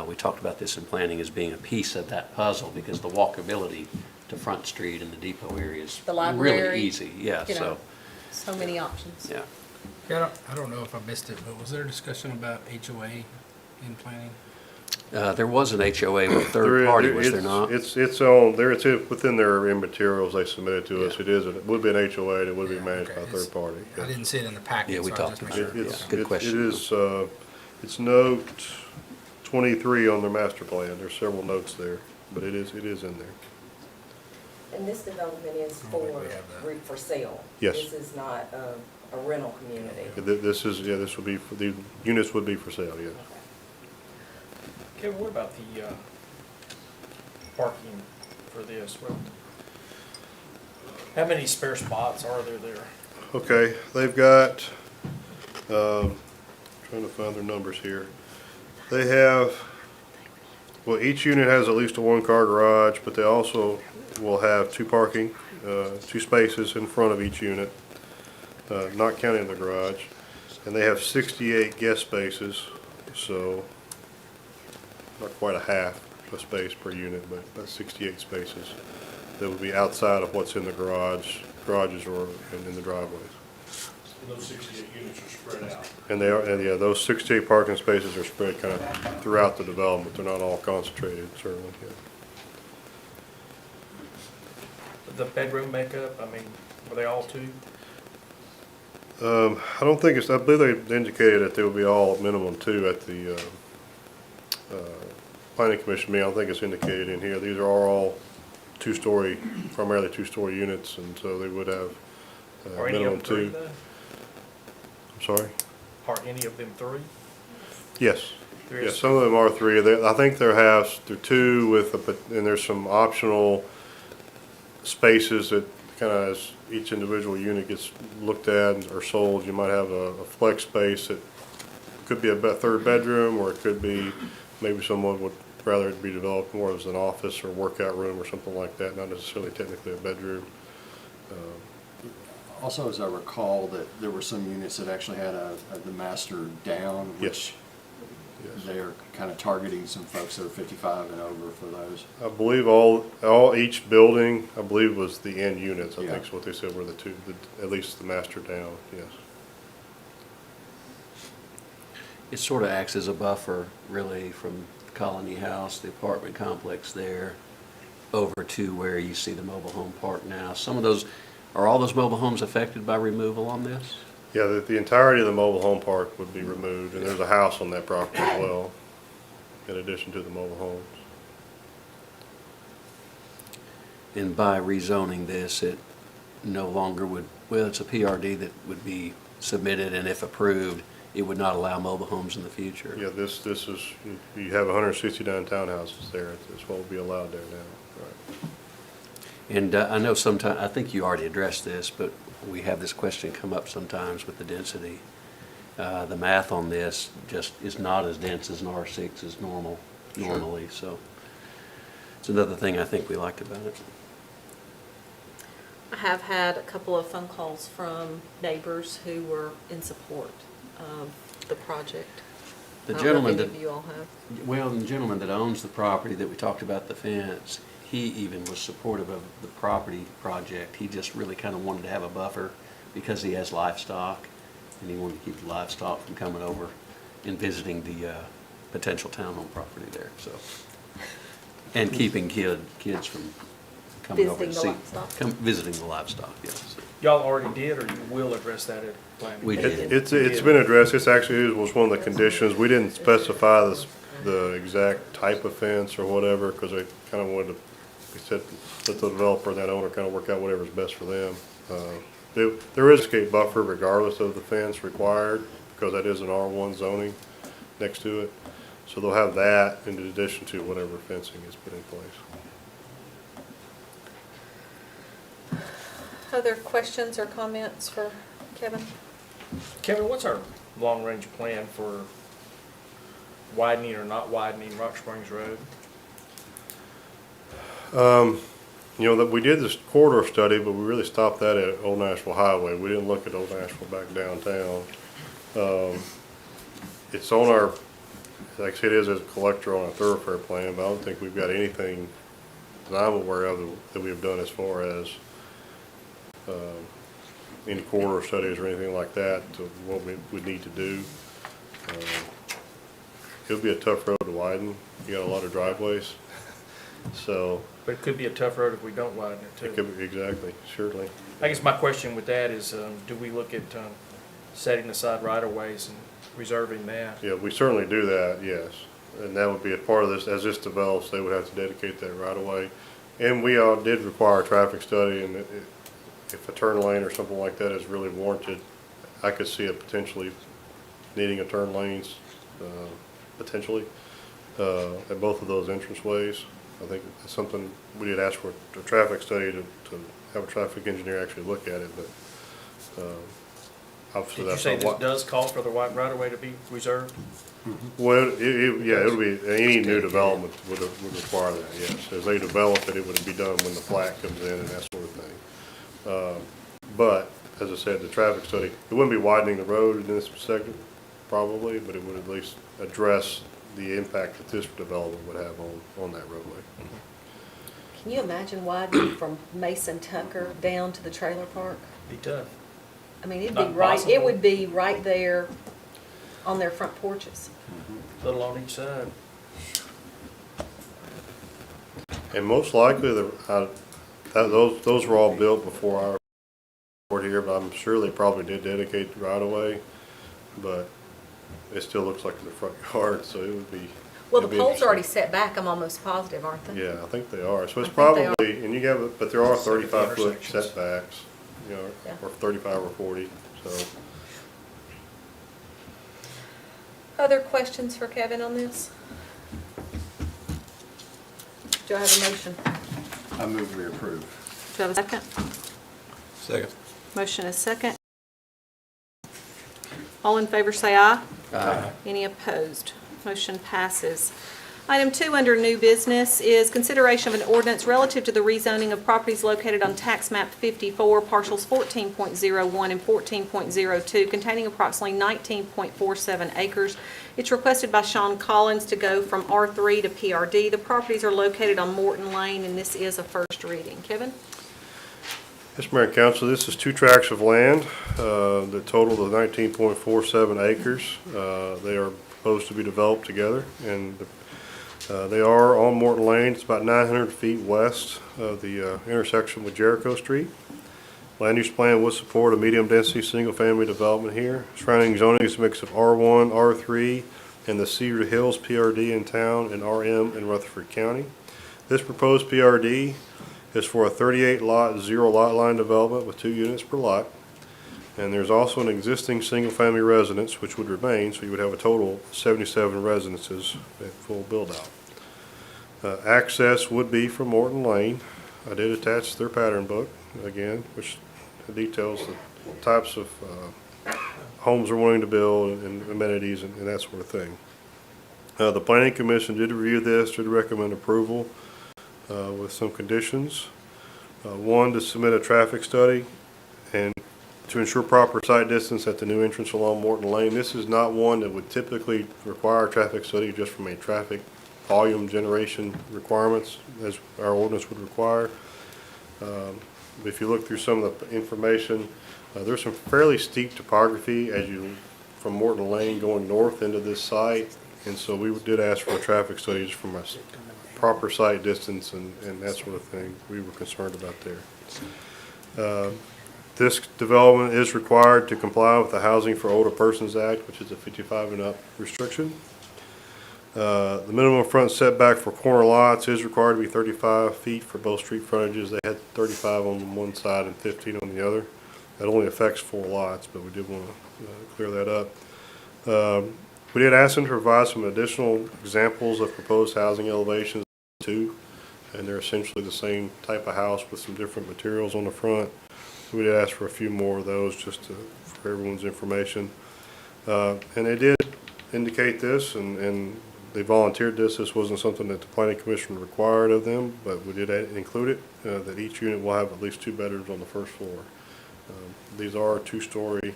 Speaker 13: We talked about this in planning as being a piece of that puzzle because the walkability to Front Street and the depot area is
Speaker 2: The library,
Speaker 13: really easy. Yeah,
Speaker 2: you know,
Speaker 13: so,
Speaker 2: so many options.
Speaker 13: yeah.
Speaker 12: Yeah, I don't know if I missed it, but was there a discussion about HOA in planning?
Speaker 13: There was an HOA with a
Speaker 11: There
Speaker 13: third
Speaker 11: is-
Speaker 13: party, was there
Speaker 11: it's-
Speaker 13: not?
Speaker 11: It's on, there, it's within their materials they submitted to us.
Speaker 13: Yeah.
Speaker 11: It would be an HOA, and it would be
Speaker 12: Yeah,
Speaker 11: managed
Speaker 12: okay.
Speaker 11: by a third party.
Speaker 12: I didn't see it in the packet,
Speaker 13: Yeah, we
Speaker 12: so I
Speaker 13: talked
Speaker 12: just
Speaker 13: about
Speaker 12: make
Speaker 13: it.
Speaker 12: sure.
Speaker 11: It's-
Speaker 13: Yeah, good question.
Speaker 11: It is, it's note 23 on their master plan. There's several notes there, but it is in there.
Speaker 14: And this development is
Speaker 12: I don't think we have that.
Speaker 14: for sale?
Speaker 11: Yes.
Speaker 14: This is not a rental community?
Speaker 11: This is, yeah, this would be, the units would be for sale, yes.
Speaker 15: Kevin, what about the parking for this? How many spare spots are there?
Speaker 11: Okay, they've got, trying to find their numbers here. They have, well, each unit has at least a one-car garage, but they also will have two spaces in front of each unit, not counting the garage. And they have 68 guest spaces, so not quite a half a space per unit, but about 68 spaces that would be outside of what's in the garages or in the driveways.
Speaker 9: Those 68 units are spread out.
Speaker 11: And they are, and yeah, those 68 parking spaces are spread kind of throughout the development. They're not all concentrated, certainly, yeah.
Speaker 15: The bedroom makeup, I mean, were they all two?
Speaker 11: I don't think I believe they indicated that they would be all minimum two at the, planning commission meeting. I don't think it's indicated in here. These are all primarily two-story units, and so they would have,
Speaker 15: Are any of
Speaker 11: minimum
Speaker 15: them three
Speaker 11: two.
Speaker 15: though?
Speaker 11: I'm sorry?
Speaker 15: Are any of them three?
Speaker 11: Yes.
Speaker 15: There
Speaker 11: Yes,
Speaker 15: is-
Speaker 11: some of them are three. I think they're two and there's some optional spaces that kind of, as each individual unit gets looked at or sold, you might have a flex space that could be a third bedroom, or it could be, maybe someone would rather it be developed more as an office or workout room or something like that, not necessarily technically a bedroom.
Speaker 7: Also, as I recall, that there were some units that actually had the master down, which they're kind of targeting some folks that are 55 and over for those.
Speaker 11: I believe each building, I believe, was the end units, I think is what they said were the two, at least the master down, yes.
Speaker 13: It sort of acts as a buffer, really, from Colony House, the apartment complex there, over to where you see the mobile home park now. Some of those, are all those mobile homes affected by removal on this?
Speaker 11: Yeah, the entirety of the mobile home park would be removed, and there's a house on that property as well, in addition to the mobile homes.
Speaker 13: And by rezoning this, it no longer would, well, it's a PRD that would be submitted, and if approved, it would not allow mobile homes in the future.
Speaker 11: Yeah, this is, you have 169 townhouses there. It's what will be allowed there now. Right.
Speaker 13: And I know sometime, I think you already addressed this, but we have this question come up sometimes with the density. The math on this just is not as dense as an R6 is normally, so it's another thing I think we liked about it.
Speaker 2: I have had a couple of phone calls from neighbors who were in support of the project.
Speaker 13: The
Speaker 2: I don't know if
Speaker 13: gentleman
Speaker 2: any
Speaker 13: that,
Speaker 2: of you all have.
Speaker 13: well, the gentleman that owns the property that we talked about the fence, he even was supportive of the property project. He just really kind of wanted to have a buffer because he has livestock, and he wanted to keep the livestock from coming over and visiting the potential townhome property there, so. And keeping kids from coming over to see. Visiting the livestock, yes.
Speaker 15: Y'all already did, or you will address that at planning?
Speaker 13: We did.
Speaker 11: It's been addressed. This actually was one of the conditions. We didn't specify the exact type of fence or whatever, because I kind of wanted to, we said, let the developer and that owner kind of work out whatever's best for them. There is a escape buffer regardless of the fence required, because that is an R1 zoning next to it. So they'll have that in addition to whatever fencing is put in place.
Speaker 2: Other questions or comments for Kevin?
Speaker 15: Kevin, what's our long-range plan for widening or not widening Rock Springs Road?
Speaker 11: You know, that we did this corridor study, but we really stopped that at Old Nashville Highway. We didn't look at Old Nashville back downtown. It's on our, like I said, it is a collector on a thoroughfare plan, but I don't think we've got anything that I'm aware of that we've done as far as any corridor studies or anything like that to what we would need to do. It'll be a tough road to widen. You got a lot of driveways, so.
Speaker 15: But it could be a tough road if we don't widen it too.
Speaker 11: It could be, exactly, surely.
Speaker 15: I guess my question with that is, do we look at setting aside right-of-ways and reserving that?
Speaker 11: Yeah, we certainly do that, yes. And that would be a part of this. As this develops, they would have to dedicate that right away. And we all did require a traffic study, and if a turn lane or something like that is really warranted, I could see it potentially needing a turn lanes, potentially, at both of those entranceways. I think it's something we did ask for a traffic study to have a traffic engineer actually look at it, but obviously
Speaker 15: Did you
Speaker 11: that's
Speaker 15: say
Speaker 11: not
Speaker 15: this
Speaker 11: what.
Speaker 15: does call for the right-of-way to be reserved?
Speaker 11: Well, yeah, it'll be, any new development would require that, yes. As they develop it, it would be done when the plat comes in and that sort of thing. But, as I said, the traffic study, it wouldn't be widening the road in this segment, probably, but it would at least address the impact that this development would have on that roadway.
Speaker 2: Can you imagine widening from Mason Tucker down to the trailer park?
Speaker 15: Be tough.
Speaker 2: I mean, it'd be
Speaker 15: Not
Speaker 2: right, it
Speaker 15: possible.
Speaker 2: would be right there on their front porches.
Speaker 15: A little on each side.
Speaker 11: And most likely, those were all built before our board here, but I'm sure they probably did dedicate the right of way, but it still looks like in the front yard, so it would be.
Speaker 2: Well, the
Speaker 11: it'd be
Speaker 2: poles are already
Speaker 11: interesting.
Speaker 2: set back, I'm almost positive, aren't they?
Speaker 11: Yeah, I think they are. So it's
Speaker 2: I think they are.
Speaker 11: probably, and you have, but there are
Speaker 15: Except at the
Speaker 11: 35-foot
Speaker 15: intersections.
Speaker 11: setbacks, you know,
Speaker 2: Yeah.
Speaker 11: or 35 or 40, so.
Speaker 2: Other questions for Kevin on this? Do I have a motion?
Speaker 7: I move we approve.
Speaker 2: Do I have a second?
Speaker 1: Second.
Speaker 2: Motion is second. All in favor say aye.
Speaker 13: Aye.
Speaker 2: Any opposed? Motion passes. Item 2 under new business is consideration of an ordinance relative to the rezoning of properties located on tax map 54, parcels 14.01 and 14.02, containing approximately 19.47 acres. It's requested by Sean Collins to go from R3 to PRD. The properties are located on Morton Lane, and this is a first reading. Kevin?
Speaker 11: Yes, Mayor and Council, this is 2 tracts of land that total of 19.47 acres. They are proposed to be developed together, and They are on Morton Lane. It's about 900 feet west of the intersection with Jericho Street. Land use plan would support a medium-density, single-family development here. Surrounding zoning is a mix of R1, R3, and the Cedar Hills PRD in town, and RM in Rutherford County. This proposed PRD is for a 38-lot, zero-lot line development with 2 units per lot. And there's also an existing single-family residence, which would remain, so you would have a total of 77 residences at full build-out. Access would be from Morton Lane. I did attach their pattern book, again, which details the types of homes they're wanting to build and amenities and that sort of thing. The Planning Commission did review this, did recommend approval with some conditions. One, to submit a traffic study and to ensure proper sight distance at the new entrance along Morton Lane. This is not one that would typically require a traffic study just from a traffic volume generation requirements as our ordinance would require. If you look through some of the information, there's some fairly steep topography as you from Morton Lane going north into this site, and so we did ask for a traffic study just from a proper sight distance and that sort of thing we were concerned about there. This development is required to comply with the Housing for Older Persons Act, which is a 55 and up restriction. The minimum front setback for corner lots is required to be 35 feet for both street frontages. They had 35 on one side and 15 on the other. That only affects 4 lots, but we did want to clear that up. We did ask them to provide some additional examples of proposed housing elevations too, and they're essentially the same type of house with some different materials on the front. So we did ask for a few more of those just for everyone's information. And they did indicate this, and they volunteered this. This wasn't something that the Planning Commission required of them, but we did include it, that each unit will have at least 2 bedrooms on the first floor. These are 2-story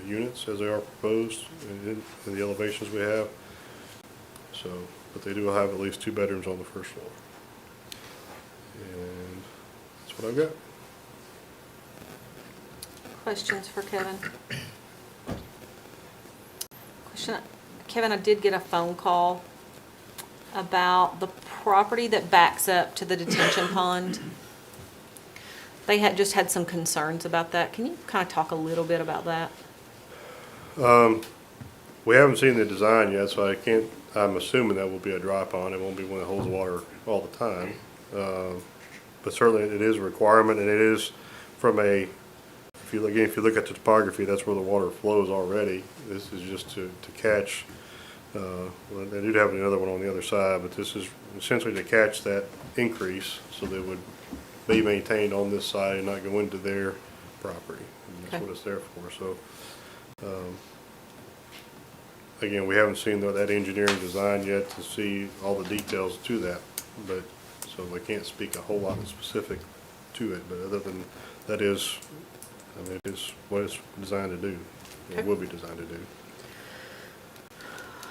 Speaker 11: units as they are proposed in the elevations we have. So, but they do have at least 2 bedrooms on the first floor. And that's what I've got.
Speaker 2: Questions for Kevin? Kevin, I did get a phone call about the property that backs up to the detention pond. They had just had some concerns about that. Can you kind of talk a little bit about that?
Speaker 11: We haven't seen the design yet, so I can't, I'm assuming that will be a dry pond. It won't be one that holds water all the time. But certainly it is a requirement, and it is from a, if you look at the topography, that's where the water flows already. This is just to catch, well, they do have another one on the other side, but this is essentially to catch that increase so that it would be maintained on this side and not go into their property. And that's what it's there for. So, again, we haven't seen that engineering design yet to see all the details to that, but so we can't speak a whole lot of specific to it. But other than that is, I mean, it is what it's designed to do. It will be designed to do.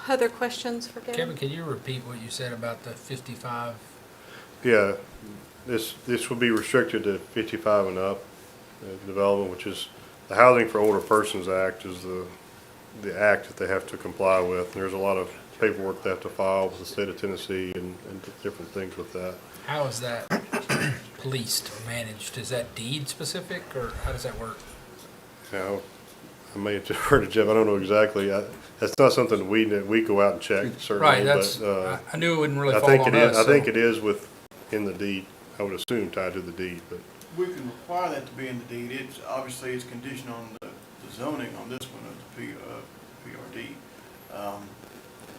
Speaker 2: Other questions for Kevin?
Speaker 12: Kevin, can you repeat what you said about the 55?
Speaker 11: Yeah, this will be restricted to 55 and up development, which is the Housing for Older Persons Act is the act that they have to comply with. There's a lot of paperwork they have to file with the state of Tennessee and different things with that.
Speaker 12: How is that policed or managed? Is that deed specific, or how does that work?
Speaker 11: Now, I may have deferred to Jeff. I don't know exactly. That's not something we go out and check, certainly.
Speaker 12: Right. That's.
Speaker 11: But,
Speaker 12: I knew it wouldn't really fall on us.
Speaker 11: I think it is in the deed. I would assume tied to the deed, but
Speaker 1: We can require that to be in the deed. It's obviously it's conditioned on the zoning on this one of the PRD.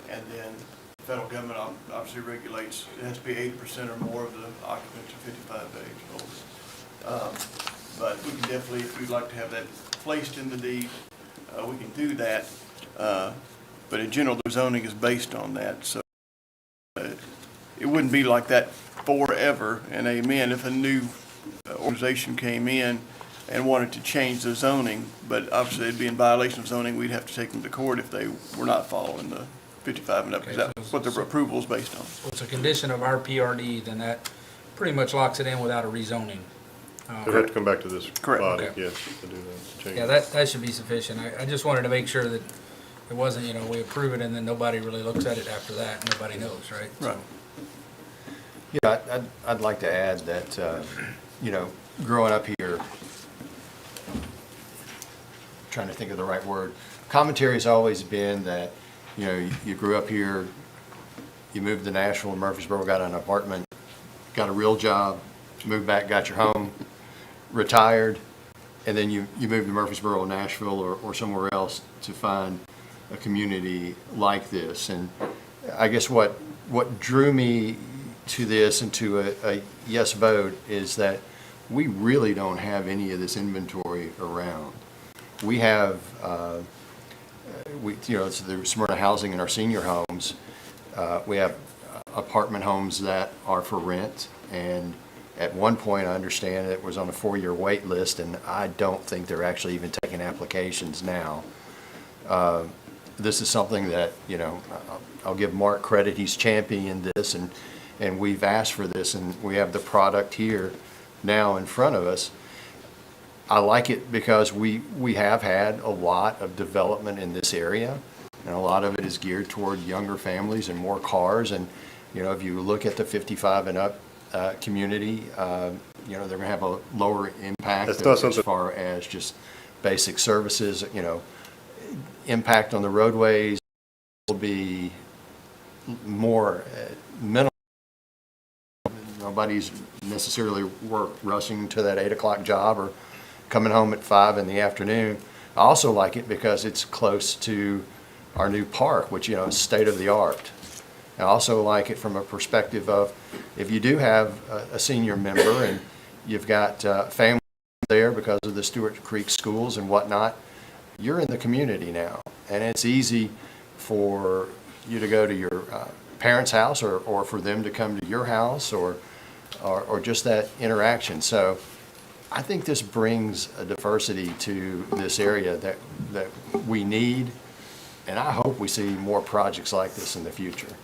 Speaker 1: And then the federal government obviously regulates, it has to be 80% or more of the occupants are 55 age old. But we can definitely, if we'd like to have that placed in the deed, we can do that. But in general, the zoning is based on that. So it wouldn't be like that forever, and amen, if a new organization came in and wanted to change the zoning, but obviously they'd be in violation of zoning, we'd have to take them to court if they were not following the 55 and up, because that's what their approval is based on.
Speaker 12: So it's a condition of our PRD, then that pretty much locks it in without a rezoning.
Speaker 11: they'd have to come back to this body,
Speaker 12: Okay.
Speaker 11: yes, to do that, to change.
Speaker 12: Yeah, that should be sufficient. I just wanted to make sure that it wasn't, we approve it and then nobody really looks at it after that, nobody knows, right?
Speaker 1: Right.
Speaker 7: Yeah, I'd like to add that, growing up here, trying to think of the right word, commentary's always been that, you grew up here, you moved to Nashville and Murfreesboro, got an apartment, got a real job, moved back, got your home, retired, and then you moved to Murfreesboro, Nashville, or somewhere else to find a community like this. And I guess what drew me to this and to a yes vote is that we really don't have any of this inventory around. We have, it's the Smyrna housing in our senior homes. We have apartment homes that are for rent, and at one point I understand it was on a 4-year wait list, and I don't think they're actually even taking applications now. This is something that, I'll give Mark credit, he's championed this, and we've asked for this, and we have the product here now in front of us. I like it because we have had a lot of development in this area, and a lot of it is geared toward younger families and more cars. And, if you look at the 55 and up community, they're going to have a lower impact as far as just basic services, impact on the roadways will be more minimal. Nobody's necessarily rushing to that 8 o'clock job or coming home at 5 in the afternoon. I also like it because it's close to our new park, which, is state of the art. I also like it from a perspective of if you do have a senior member and you've got family there because of the Stewart Creek schools and whatnot, you're in the community now. And it's easy for you to go to your parents' house or for them to come to your house or just that interaction. So I think this brings a diversity to this area that we need, and I hope we see more projects like this in the future.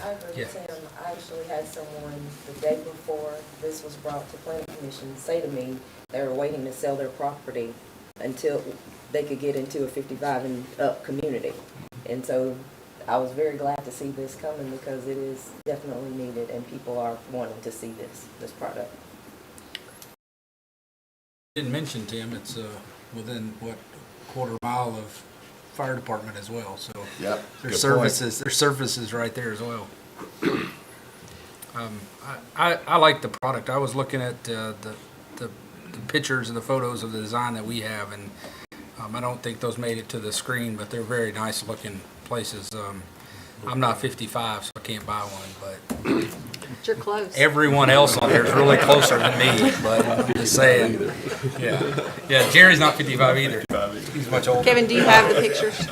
Speaker 14: I agree with Tim. I actually had someone the day before this was brought to Planning Commission say to me they were waiting to sell their property until they could get into a 55 and up community. And so I was very glad to see this coming because it is definitely needed and people are wanting to see this product.
Speaker 12: Didn't mention, Tim, it's within, quarter mile of fire department as well, so
Speaker 7: yep,
Speaker 12: there's services right there as well. I like the product. I was looking at the pictures and the photos of the design that we have, and I don't think those made it to the screen, but they're very nice looking places. I'm not 55, so I can't buy one, but
Speaker 2: You're close.
Speaker 12: everyone else on here is really closer than me, but I'm just saying. Yeah, Jerry's not 55 either. He's much older.
Speaker 2: Kevin, do you have the pictures?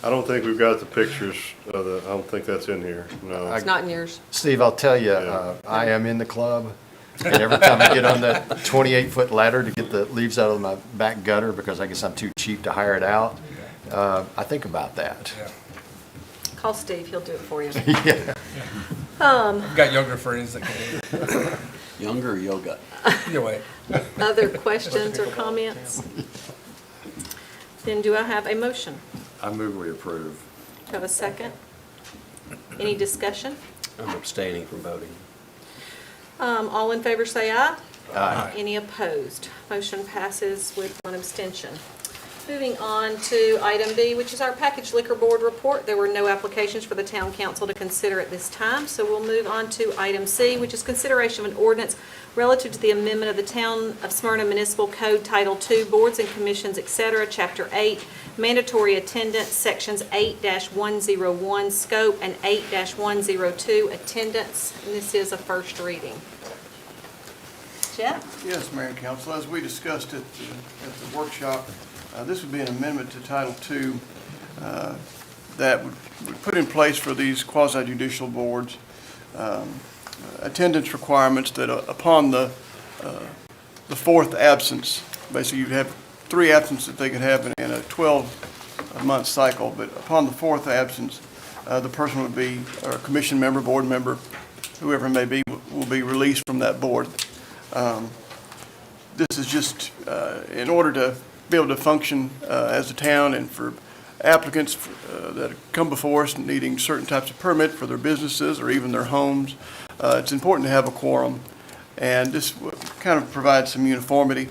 Speaker 11: I don't think we've got the pictures of I don't think that's in here, no.
Speaker 2: It's not in yours.
Speaker 7: Steve, I'll tell you, I am in the club, and every time I get on that 28-foot ladder to get the leaves out of my back gutter, because I guess I'm too cheap to hire it out, I think about that.
Speaker 12: Yeah.
Speaker 2: Call Steve, he'll do it for you.
Speaker 7: Yeah.
Speaker 12: I've got younger friends that can do it.
Speaker 13: Younger yoga.
Speaker 12: Either way.
Speaker 2: Other questions or comments? Then do I have a motion?
Speaker 7: I move we approve.
Speaker 2: Do I have a second? Any discussion?
Speaker 13: I'm abstaining from voting.
Speaker 2: All in favor say aye.
Speaker 7: Aye.
Speaker 2: Any opposed? Motion passes with one abstention. Moving on to item B, which is our packaged liquor board report. There were no applications for the town council to consider at this time, so we'll move on to item C, which is consideration of an ordinance relative to the amendment of the Town of Smyrna Municipal Code Title II, Boards and Commissions, etc., Chapter 8, Mandatory Attendance, Sections 8-101, Scope, and 8-102, Attendance. And this is a first reading. Jeff?
Speaker 1: Yes, Mayor and Council, as we discussed at the workshop, this would be an amendment to Title II that would put in place for these quasi-judicial boards attendance requirements that upon the fourth absence, basically you'd have 3 absences that they could have in a 12-month cycle, but upon the fourth absence, the person would be, or a commission member, board member, whoever it may be, will be released from that board. This is just in order to be able to function as a town and for applicants that come before us needing certain types of permit for their businesses or even their homes. It's important to have a quorum, and this kind of provides some uniformity.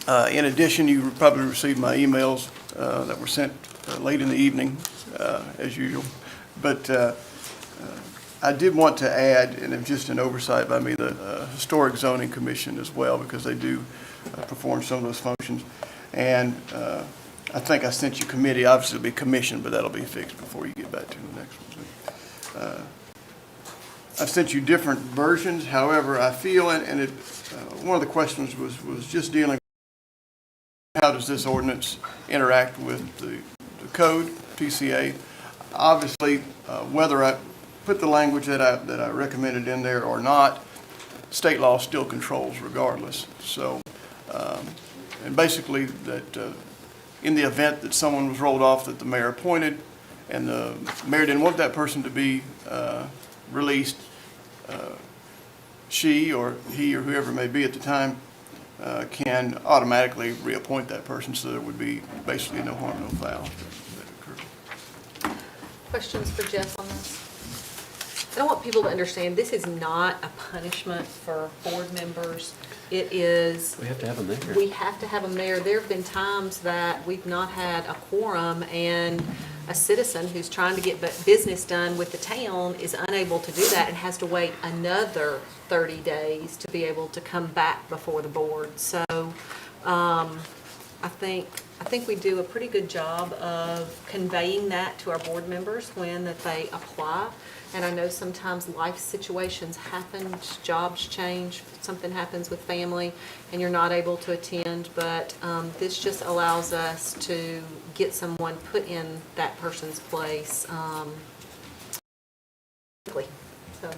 Speaker 1: In addition, you probably received my emails that were sent late in the evening, as usual. But I did want to add, and it's just an oversight by me, the Historic Zoning Commission as well, because they do perform some of those functions. And I think I sent you committee. Obviously, it'll be commission, but that'll be fixed before you get back to the next one. I've sent you different versions. However, I feel, and it, one of the questions was just dealing with how does this ordinance interact with the code, TCA. Obviously, whether I put the language that I recommended in there or not, state law still controls regardless. So, and basically that in the event that someone was rolled off that the mayor appointed and the mayor didn't want that person to be released, she or he or whoever it may be at the time can automatically reappoint that person, so there would be basically no harm, no foul that occurred.
Speaker 2: Questions for Jeff on this? I want people to understand this is not a punishment for board members. It is.
Speaker 13: We have to have them there.
Speaker 2: We have to have them there. There have been times that we've not had a quorum and a citizen who's trying to get business done with the town is unable to do that and has to wait another 30 days to be able to come back before the board. So I think we do a pretty good job of conveying that to our board members when that they apply. And I know sometimes life situations happen, jobs change, something happens with family, and you're not able to attend. But this just allows us to get someone put in that person's place quickly. So,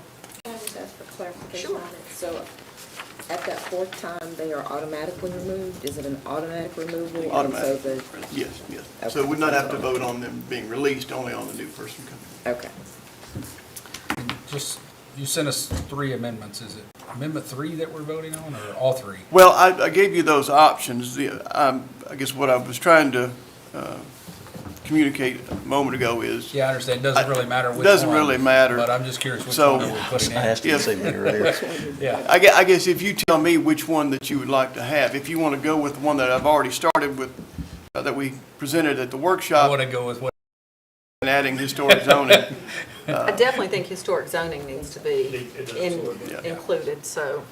Speaker 14: Can I just ask for clarification
Speaker 2: Sure.
Speaker 14: on it? So at that fourth time, they are automatically removed? Is it an automatic removal? And
Speaker 1: Automatic.
Speaker 14: so
Speaker 1: Yes, yes.
Speaker 14: Okay.
Speaker 1: So we would not have to vote on them being released, only on the new person coming.
Speaker 14: Okay.
Speaker 12: Just, you sent us 3 amendments. Is it Amendment 3 that we're voting on, or all 3?
Speaker 1: Well, I gave you those options. I guess what I was trying to communicate a moment ago is.
Speaker 12: Yeah, I understand. It doesn't really matter which one.
Speaker 1: Doesn't really matter.
Speaker 12: But I'm just curious which
Speaker 1: So-
Speaker 12: one are we putting in?
Speaker 13: I asked you the same thing earlier.
Speaker 12: Yeah.
Speaker 1: I guess if you tell me which one that you would like to have, if you want to go with the one that I've already started with, that we presented at the
Speaker 12: I
Speaker 1: workshop,
Speaker 12: want to go with what,
Speaker 1: and adding historic zoning.
Speaker 2: I definitely think historic zoning needs to be
Speaker 9: It does.
Speaker 2: included, so,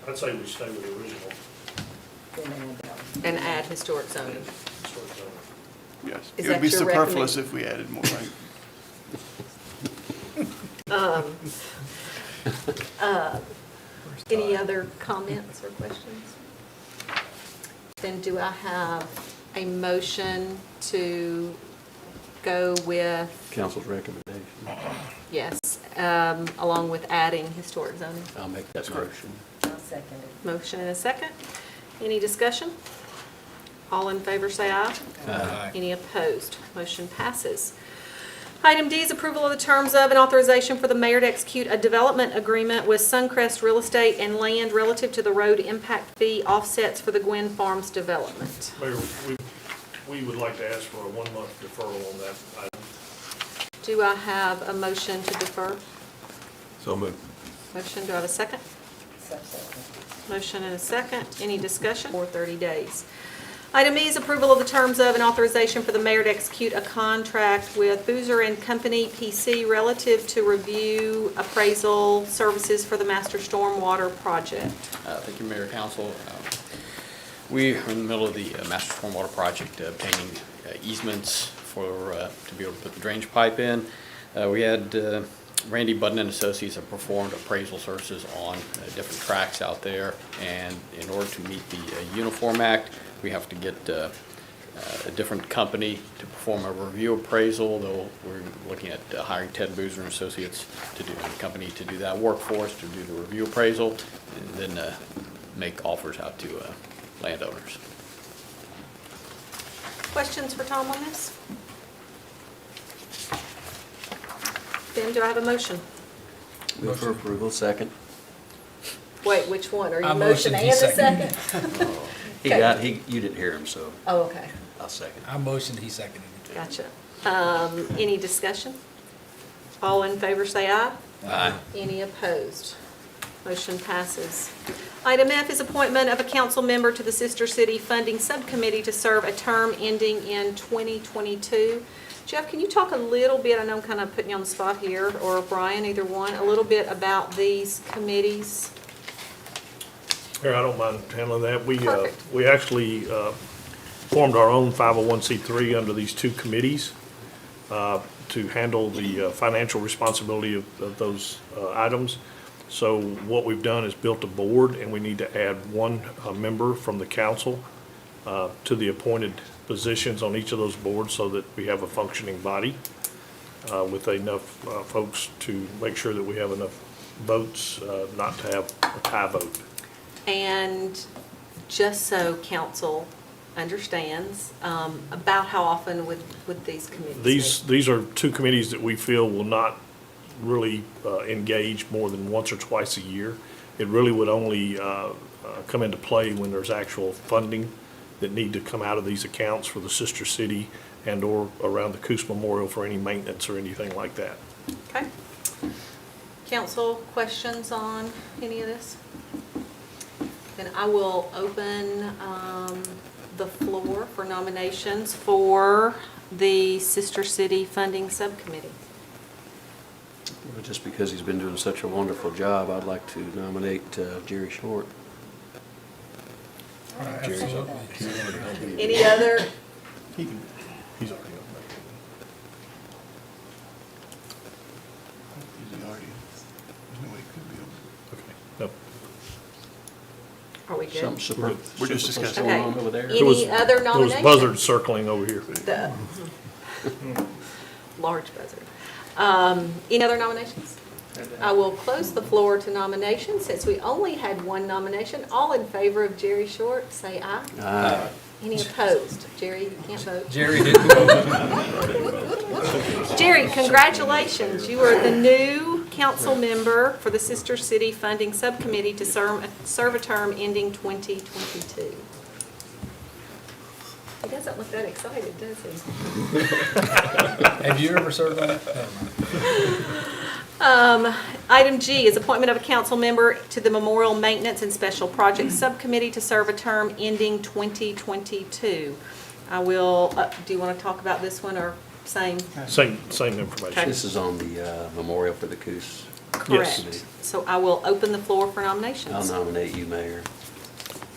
Speaker 9: I'd say we stay with the original.
Speaker 2: and add historic zoning.
Speaker 9: Sort of,
Speaker 1: Yes,
Speaker 2: Is
Speaker 1: it would
Speaker 2: that
Speaker 1: be
Speaker 2: your
Speaker 1: superfluous if we added more language.
Speaker 2: Any other comments or questions? Then do I have a motion to go with,
Speaker 13: Council's recommendation.
Speaker 2: yes, along with adding historic zoning?
Speaker 13: I'll make that motion.
Speaker 14: I'll second it.
Speaker 2: Motion and a second. Any discussion? All in favor say aye.
Speaker 12: Aye.
Speaker 2: Any opposed? Motion passes. Item D is approval of the terms of and authorization for the mayor to execute a development agreement with Suncrest Real Estate and Land relative to the road impact fee offsets for the Gwynn Farms development.
Speaker 9: Mayor, we would like to ask for a 1-month deferral on that item.
Speaker 2: Do I have a motion to defer?
Speaker 13: So moved.
Speaker 2: Motion, do I have a second? Motion and a second. Any discussion? For 30 days. Item E is approval of the terms of and authorization for the mayor to execute a contract with Boozer and Company, PC, relative to review appraisal services for the master stormwater project.
Speaker 16: Thank you, Mayor, Council. We are in the middle of the master stormwater project, obtaining easements for, to be able to put the drainage pipe in. We had Randy Budden and Associates have performed appraisal services on different tracks out there, and in order to meet the Uniform Act, we have to get a different company to perform a review appraisal, though we're looking at hiring Ted Boozer and Associates to do a company to do that work for us, to do the review appraisal, and then make offers out to landowners.
Speaker 2: Questions for Tom on this? Then do I have a motion?
Speaker 13: Move for approval, second.
Speaker 2: Wait, which one? Are you
Speaker 12: I
Speaker 2: motion
Speaker 12: motioned,
Speaker 2: and
Speaker 12: he
Speaker 2: a
Speaker 12: seconded.
Speaker 2: second?
Speaker 13: You didn't hear him, so.
Speaker 2: Oh, okay.
Speaker 13: I'll second.
Speaker 12: I motioned, he seconded it.
Speaker 2: Gotcha. Any discussion? All in favor say aye.
Speaker 13: Aye.
Speaker 2: Any opposed? Motion passes. Item F is appointment of a council member to the Sister City Funding Subcommittee to serve a term ending in 2022. Jeff, can you talk a little bit, I know I'm kind of putting you on the spot here, or Brian, either one, a little bit about these committees?
Speaker 17: Here, I don't mind handling that.
Speaker 2: Perfect.
Speaker 17: We actually formed our own 501c3 under these two committees to handle the financial responsibility of those items. So what we've done is built a board, and we need to add one member from the council to the appointed positions on each of those boards so that we have a functioning body with enough folks to make sure that we have enough votes not to have a tie vote.
Speaker 2: And just so council understands, about how often would these committees meet?
Speaker 17: These are two committees that we feel will not really engage more than once or twice a year. It really would only come into play when there's actual funding that need to come out of these accounts for the sister city and or around the Coos Memorial for any maintenance or anything like that.
Speaker 2: Okay. Council, questions on any of this? Then I will open the floor for nominations for the Sister City Funding Subcommittee.
Speaker 13: Well, just because he's been doing such a wonderful job, I'd like to nominate Jerry Short.
Speaker 12: Absolutely.
Speaker 2: Any other?
Speaker 17: He's already on that.
Speaker 1: There's no way it could be on.
Speaker 17: Okay, no.
Speaker 2: Are we good?
Speaker 13: Something super,
Speaker 1: We're just
Speaker 13: super
Speaker 1: discussing.
Speaker 13: going on
Speaker 2: Okay.
Speaker 13: over there.
Speaker 2: Any other
Speaker 17: There was
Speaker 2: nominations?
Speaker 17: buzzards circling over here.
Speaker 2: The large buzzard. Any other nominations? I will close the floor to nominations. Since we only had one nomination, all in favor of Jerry Short, say aye.
Speaker 13: Aye.
Speaker 2: Any opposed? Jerry, you can't vote.
Speaker 12: Jerry didn't vote.
Speaker 2: Jerry, congratulations. You are the new council member for the Sister City Funding Subcommittee to serve a term ending 2022. He doesn't look that excited, does he?
Speaker 12: Have you ever served on that?
Speaker 2: Item G is appointment of a council member to the Memorial Maintenance and Special Projects Subcommittee to serve a term ending 2022. I will, do you want to talk about this one or same?
Speaker 17: Same information.
Speaker 2: Okay.
Speaker 13: This is on the memorial for the Coos.
Speaker 2: Correct.
Speaker 13: Committee.
Speaker 2: So I will open the floor for
Speaker 13: I'll
Speaker 2: nominations.
Speaker 13: nominate you, Mayor.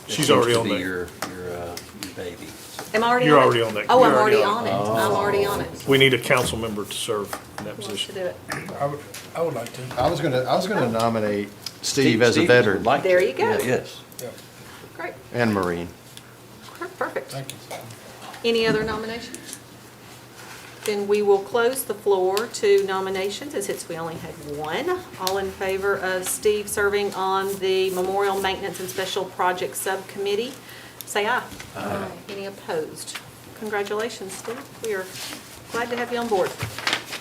Speaker 17: She's
Speaker 13: That
Speaker 17: already
Speaker 13: seems
Speaker 17: on
Speaker 13: to be
Speaker 17: there.
Speaker 13: your baby.
Speaker 2: Am I already
Speaker 17: You're
Speaker 2: on it?
Speaker 17: already on that.
Speaker 2: Oh, I'm
Speaker 17: You're
Speaker 2: already
Speaker 17: already
Speaker 2: on it. I'm already on it.
Speaker 17: We need a council member to serve in that
Speaker 2: Who wants to
Speaker 17: position.
Speaker 2: do it?
Speaker 12: I would like to.
Speaker 7: I was gonna nominate Steve as a
Speaker 13: would
Speaker 7: veteran
Speaker 13: like
Speaker 2: There
Speaker 13: to.
Speaker 2: you go.
Speaker 13: Yeah, yes.
Speaker 12: Yeah,
Speaker 2: Great.
Speaker 7: and Marine.
Speaker 2: Perfect.
Speaker 12: thank you.
Speaker 2: Any other nominations? Then we will close the floor to nominations, and since we only had one, all in favor of Steve serving on the Memorial Maintenance and Special Projects Subcommittee, say aye. Aye. Any opposed? Congratulations, Steve. We are glad to have you on board.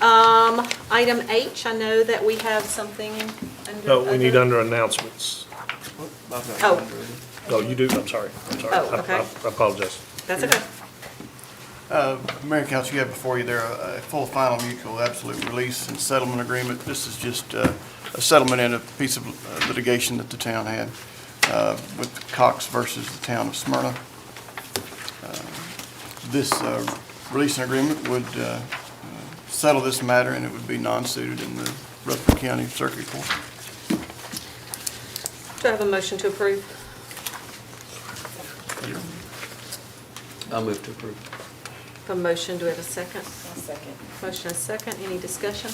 Speaker 2: Item H, I know that we have something under.
Speaker 17: No, we need
Speaker 2: other-
Speaker 17: under announcements.
Speaker 2: Oh,
Speaker 17: No, you do, I'm sorry.
Speaker 2: Oh, okay.
Speaker 17: I apologize.
Speaker 2: that's okay.
Speaker 1: Mayor and Council, you have before you there a full final mutual absolute release and settlement agreement. This is just a settlement in a piece of litigation that the town had with Cox versus the town of Smyrna. This releasing agreement would settle this matter, and it would be non-suited in the Rutherford County Circuit Court.
Speaker 2: Do I have a motion to approve?
Speaker 13: I'll move to approve.
Speaker 2: A motion, do we have a second?
Speaker 14: I'll second.
Speaker 2: Motion and second, any discussion?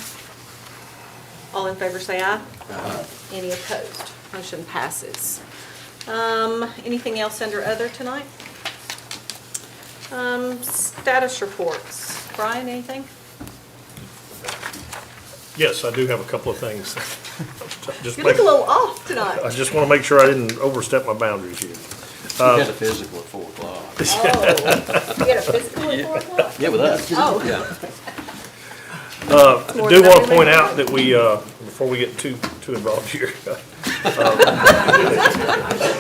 Speaker 2: All in favor say aye.
Speaker 13: Aye.
Speaker 2: Any opposed? Motion passes. Anything else under other tonight? Status reports. Brian, anything?
Speaker 17: Yes, I do have a couple of things. Just
Speaker 2: You look
Speaker 17: make-
Speaker 2: a little off tonight.
Speaker 17: I just want to make sure I didn't overstep my boundaries here.
Speaker 13: We had a physical at 4 o'clock.
Speaker 2: Oh, you had a physical at 4 o'clock?
Speaker 13: Yeah, with us.
Speaker 2: Oh.
Speaker 13: Yeah.
Speaker 17: I
Speaker 2: More
Speaker 17: do
Speaker 2: than
Speaker 17: want
Speaker 2: I
Speaker 17: to point
Speaker 2: remember.
Speaker 17: out that we, before we get too involved here, talk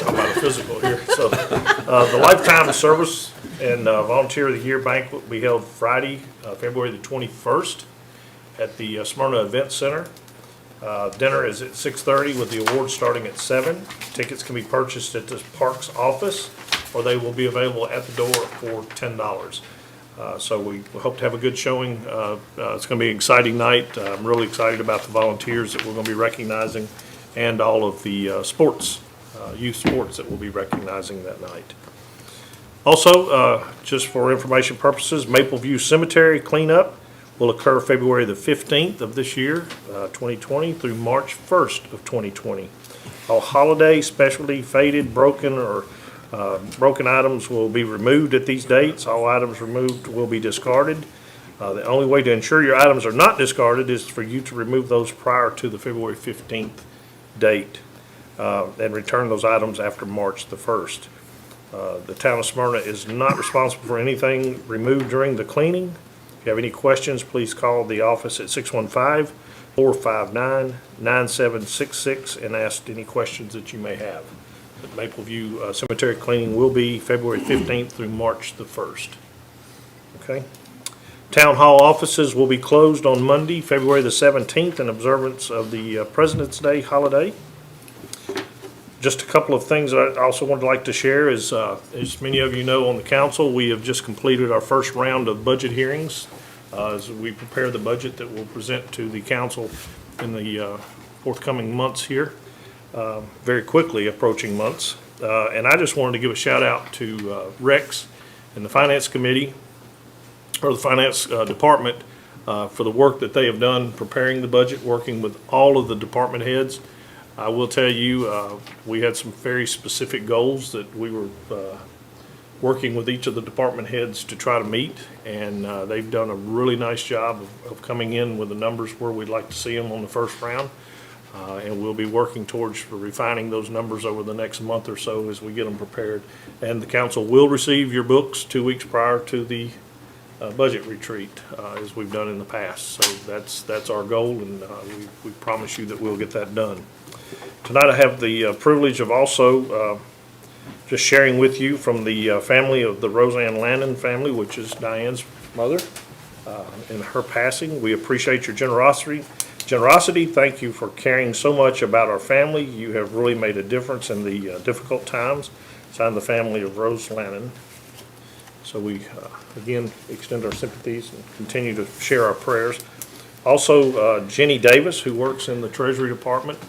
Speaker 17: about physical here, so, The Lifetime Service and Volunteer of the Year banquet will be held Friday, February the 21st at the Smyrna Event Center. Dinner is at 6:30 with the awards starting at 7. Tickets can be purchased at the park's office, or they will be available at the door for $10. So we hope to have a good showing. It's going to be an exciting night. I'm really excited about the volunteers that we're going to be recognizing and all of the sports, youth sports that we'll be recognizing that night. Also, just for information purposes, Mapleview Cemetery cleanup will occur February the 15th of this year, 2020, through March 1st of 2020. All holiday, specialty, faded, broken, or broken items will be removed at these dates. All items removed will be discarded. The only way to ensure your items are not discarded is for you to remove those prior to the February 15th date and return those items after March the 1st. The town of Smyrna is not responsible for anything removed during the cleaning. If you have any questions, please call the office at 615-459-9766 and ask any questions that you may have. The Mapleview Cemetery cleaning will be February 15th through March the 1st. Okay. Town Hall offices will be closed on Monday, February the 17th in observance of the President's Day holiday. Just a couple of things I also would like to share is, as many of you know on the council, we have just completed our first round of budget hearings as we prepare the budget that we'll present to the council in the forthcoming months here, very quickly approaching months. And I just wanted to give a shout out to Rex and the Finance Committee, or the Finance Department, for the work that they have done preparing the budget, working with all of the department heads. I will tell you, we had some very specific goals that we were working with each of the department heads to try to meet, and they've done a really nice job of coming in with the numbers where we'd like to see them on the first round. And we'll be working towards refining those numbers over the next month or so as we get them prepared. And the council will receive your books 2 weeks prior to the budget retreat, as we've done in the past. So that's our goal, and we promise you that we'll get that done. Tonight I have the privilege of also just sharing with you from the family of the Roseanne Landon family, which is Diane's mother, and her passing. We appreciate your generosity. Thank you for caring so much about our family. You have really made a difference in the difficult times. Signed, the family of Rose Landon. So we, again, extend our sympathies and continue to share our prayers. Also, Jenny Davis, who works in the Treasury Department.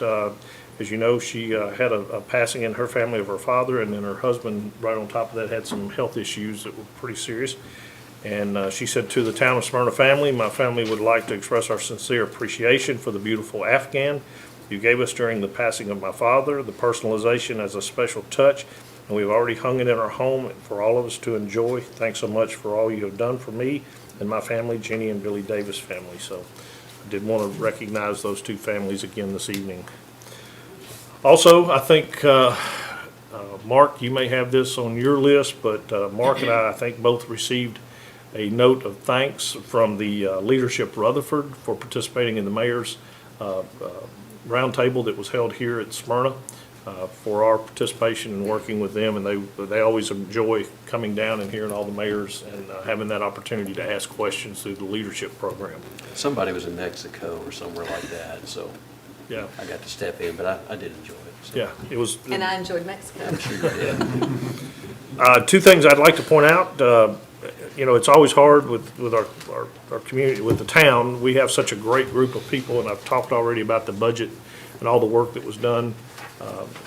Speaker 17: As you know, she had a passing in her family of her father, and then her husband, right on top of that, had some health issues that were pretty serious. And she said, to the town of Smyrna family, my family would like to express our sincere appreciation for the beautiful Afghan you gave us during the passing of my father, the personalization as a special touch, and we've already hung it in our home for all of us to enjoy. Thanks so much for all you have done for me and my family, Jenny and Billy Davis family. So I did want to recognize those two families again this evening. Also, I think, Mark, you may have this on your list, but Mark and I think, both received a note of thanks from the leadership Rutherford for participating in the mayor's roundtable that was held here at Smyrna, for our participation and working with them. And they always enjoy coming down and hearing all the mayors and having that opportunity to ask questions through the leadership program.
Speaker 13: Somebody was in Mexico or somewhere like that, so
Speaker 17: yeah,
Speaker 13: I got to step in, but I did enjoy it. So.
Speaker 17: Yeah, it was.
Speaker 2: And I enjoyed Mexico.
Speaker 13: I'm sure you did.
Speaker 17: Two things I'd like to point out. You know, it's always hard with our community, with the town. We have such a great group of people, and I've talked already about the budget and all the work that was done.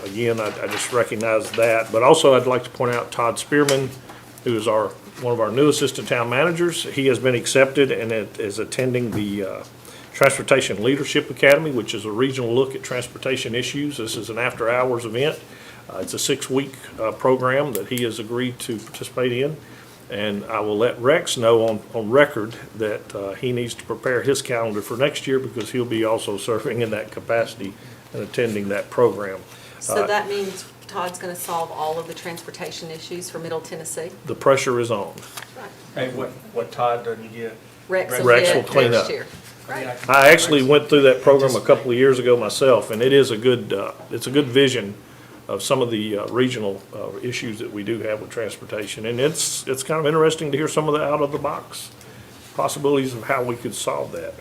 Speaker 17: Again, I just recognize that. But also, I'd like to point out Todd Spearman, who is one of our new assistant town managers. He has been accepted and is attending the Transportation Leadership Academy, which is a regional look at transportation issues. This is an after-hours event. It's a 6-week program that he has agreed to participate in. And I will let Rex know on record that he needs to prepare his calendar for next year, because he'll be also serving in that capacity and attending that program.
Speaker 2: So that means Todd's going to solve all of the transportation issues for Middle Tennessee?
Speaker 17: The pressure is on.
Speaker 2: Right.
Speaker 15: Hey, what Todd doesn't get,
Speaker 2: Rex
Speaker 17: will clean up.
Speaker 2: Right.
Speaker 17: I actually went through that program a couple of years ago myself, and it is a good, it's a good vision of some of the regional issues that we do have with transportation. And it's kind of interesting to hear some of the out-of-the-box possibilities of how we could solve that.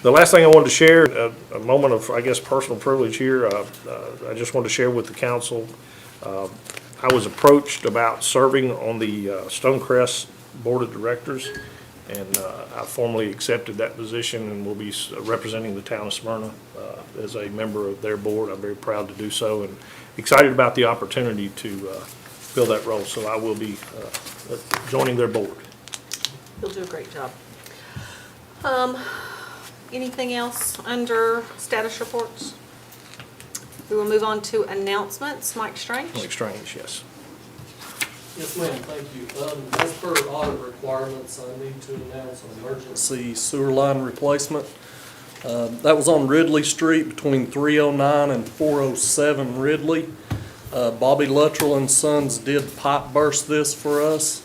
Speaker 17: The last thing I wanted to share, a moment of, I guess, personal privilege here, I just wanted to share with the council. I was approached about serving on the Stonecrest Board of Directors, and I formally accepted that position and will be representing the town of Smyrna as a member of their board. I'm very proud to do so and excited about the opportunity to fill that role. So I will be joining their board.
Speaker 2: You'll do a great job. Anything else under status reports? We will move on to announcements. Mike Strange?
Speaker 17: Mike Strange, yes.
Speaker 3: Yes, ma'am, thank you. As per audit requirements, I need to announce an emergency sewer line replacement. That was on Ridley Street between 309 and 407 Ridley. Bobby Luttrell and Sons did pipe burst this for us,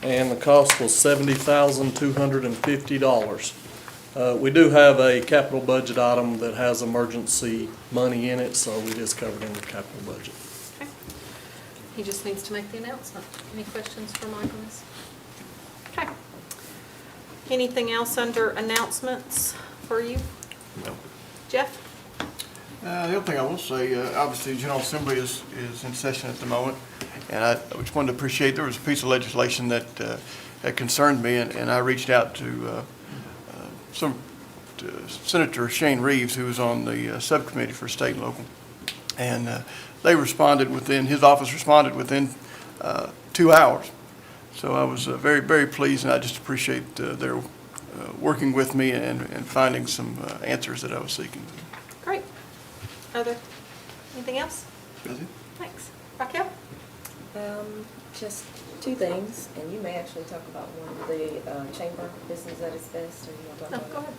Speaker 3: and the cost was $70,250. We do have a capital budget item that has emergency money in it, so we just covered in the capital budget.
Speaker 2: Okay. He just needs to make the announcement. Any questions for Mike on this? Okay. Anything else under announcements for you?
Speaker 17: No.
Speaker 2: Jeff?
Speaker 1: The other thing I will say, obviously, the General Assembly is in session at the moment, and I just wanted to appreciate, there was a piece of legislation that concerned me, and I reached out to Senator Shane Reeves, who was on the subcommittee for state and local, and they responded his office responded within 2 hours. So I was very, very pleased, and I just appreciate their working with me and finding some answers that I was seeking.
Speaker 2: Great. Anything else?
Speaker 1: That's it.
Speaker 2: Thanks. Raquel?
Speaker 14: Just two things, and you may actually talk about one of the chamber business at its best, or you want to talk about it?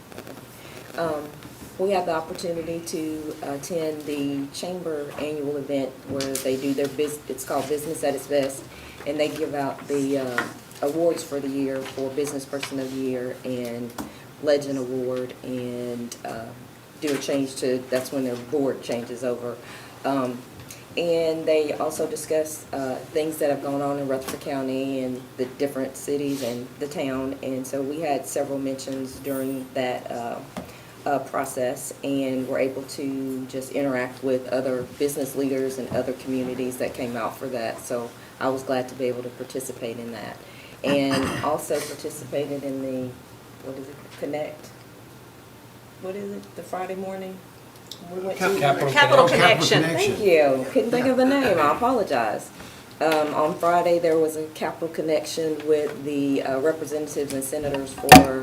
Speaker 14: Go ahead. We have the opportunity to attend the chamber annual event where they do their it's called Business at its Best, and they give out the awards for the year for Business Person of the Year and Legend Award, and do a change to, that's when their board changes over. And they also discuss things that have gone on in Rutherford County and the different cities and the town. And so we had several mentions during that process, and were able to just interact with other business leaders and other communities that came out for that. So I was glad to be able to participate in that. And also participated in the, Connect? What is it, the Friday morning? We went to
Speaker 2: Capital Connection.
Speaker 14: Thank you. Couldn't think of the name. I apologize. On Friday, there was a Capital Connection with the representatives and senators for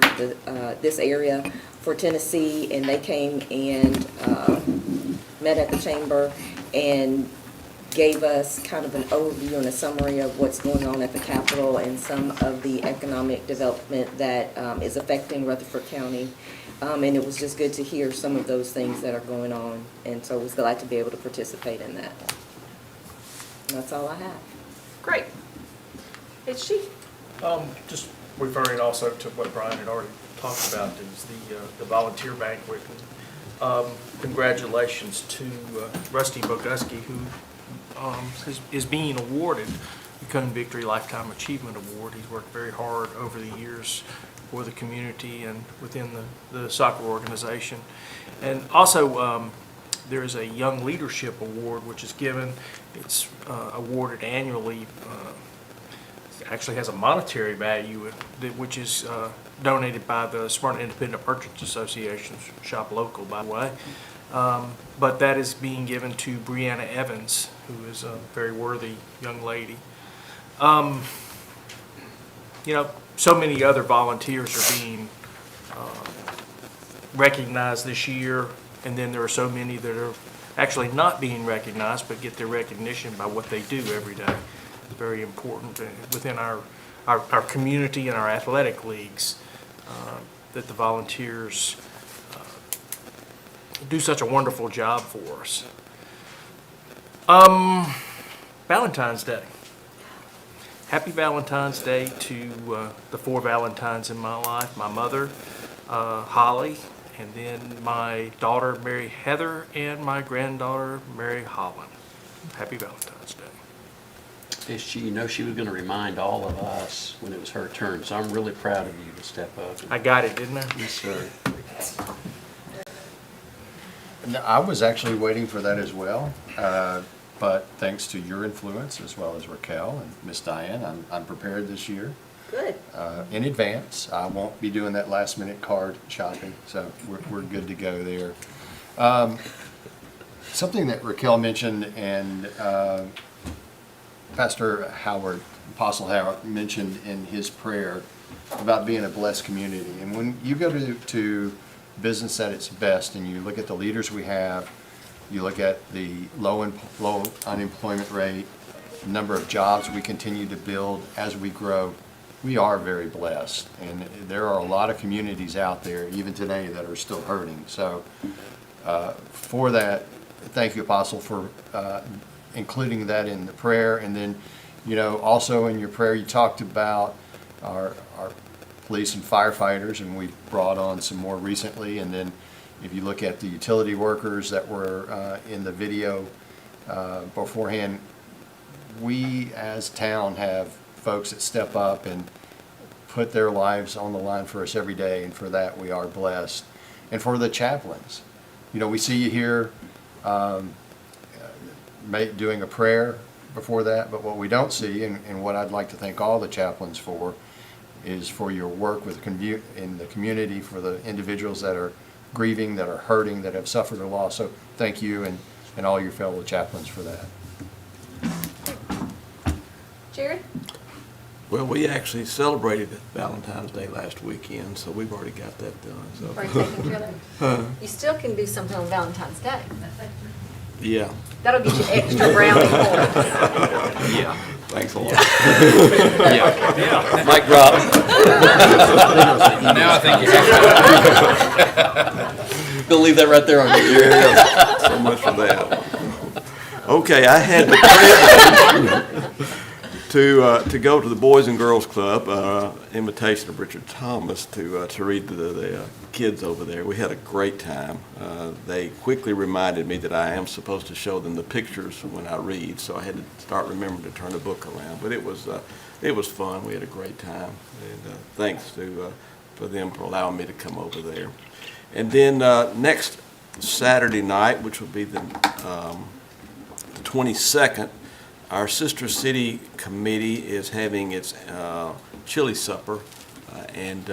Speaker 14: this area for Tennessee, and they came and met at the chamber and gave us kind of an overview and a summary of what's going on at the Capitol and some of the economic development that is affecting Rutherford County. And it was just good to hear some of those things that are going on, and so I was glad to be able to participate in that. And that's all I have.
Speaker 2: Great. It's she.
Speaker 15: Just referring also to what Brian had already talked about is the volunteer banquet. Congratulations to Rusty Boguski, who is being awarded the Cone Victory Lifetime Achievement Award. He's worked very hard over the years for the community and within the soccer organization. And also, there is a Young Leadership Award, which is given. It's awarded annually. Actually has a monetary value, which is donated by the Smyrna Independent Merchants Association, shop local, by the way. But that is being given to Brianna Evans, who is a very worthy young lady. You know, so many other volunteers are being recognized this year, and then there are so many that are actually not being recognized but get their recognition by what they do every day. It's very important within our community and our athletic leagues that the volunteers do such a wonderful job for us. Valentine's Day. Happy Valentine's Day to the 4 Valentines in my life. My mother, Holly, and then my daughter, Mary Heather, and my granddaughter, Mary Holland. happy Valentine's Day.
Speaker 13: She was going to remind all of us when it was her turn, so I'm really proud of you to step up.
Speaker 15: I got it, didn't I?
Speaker 13: Yes, sir.
Speaker 7: No, I was actually waiting for that as well, but thanks to your influence as well as Raquel and Miss Diane, I'm prepared this year.
Speaker 2: Good.
Speaker 7: In advance. I won't be doing that last minute card shopping, so we're good to go there. Something that Raquel mentioned and Pastor Howard, Apostle Howard, mentioned in his prayer about being a blessed community. And when you go to business at its best and you look at the leaders we have, you look at the low unemployment rate, the number of jobs we continue to build as we grow, we are very blessed. And there are a lot of communities out there, even today, that are still hurting. So for that, thank you, Apostle, for including that in the prayer. And then, also in your prayer, you talked about our police and firefighters, and we brought on some more recently. And then if you look at the utility workers that were in the video beforehand, we as town have folks that step up and put their lives on the line for us every day, and for that we are blessed. And for the chaplains, we see you here doing a prayer before that, but what we don't see, and what I'd like to thank all the chaplains for, is for your work in the community, for the individuals that are grieving, that are hurting, that have suffered a loss. So thank you and all your fellow chaplains for that.
Speaker 2: Jared?
Speaker 18: Well, we actually celebrated Valentine's Day last weekend, so we've already got that done. So.
Speaker 19: Already taken care of that? You still can do something on Valentine's Day.
Speaker 18: Yeah.
Speaker 19: That'll get you extra brownie points.
Speaker 18: Yeah. Thanks a lot.
Speaker 16: Yeah. Mic drop.
Speaker 12: Now I think you
Speaker 13: Gonna leave that right there on you.
Speaker 18: Yeah. So much for that. Okay, I had the privilege to go to the Boys and Girls Club, invitation of Richard Thomas to read to the kids over there. We had a great time. They quickly reminded me that I am supposed to show them the pictures when I read, so I had to start remembering to turn the book around. But it was fun. We had a great time, and thanks for them for allowing me to come over there. And then next Saturday night, which will be the 22nd, our Sister City Committee is having its chili supper, and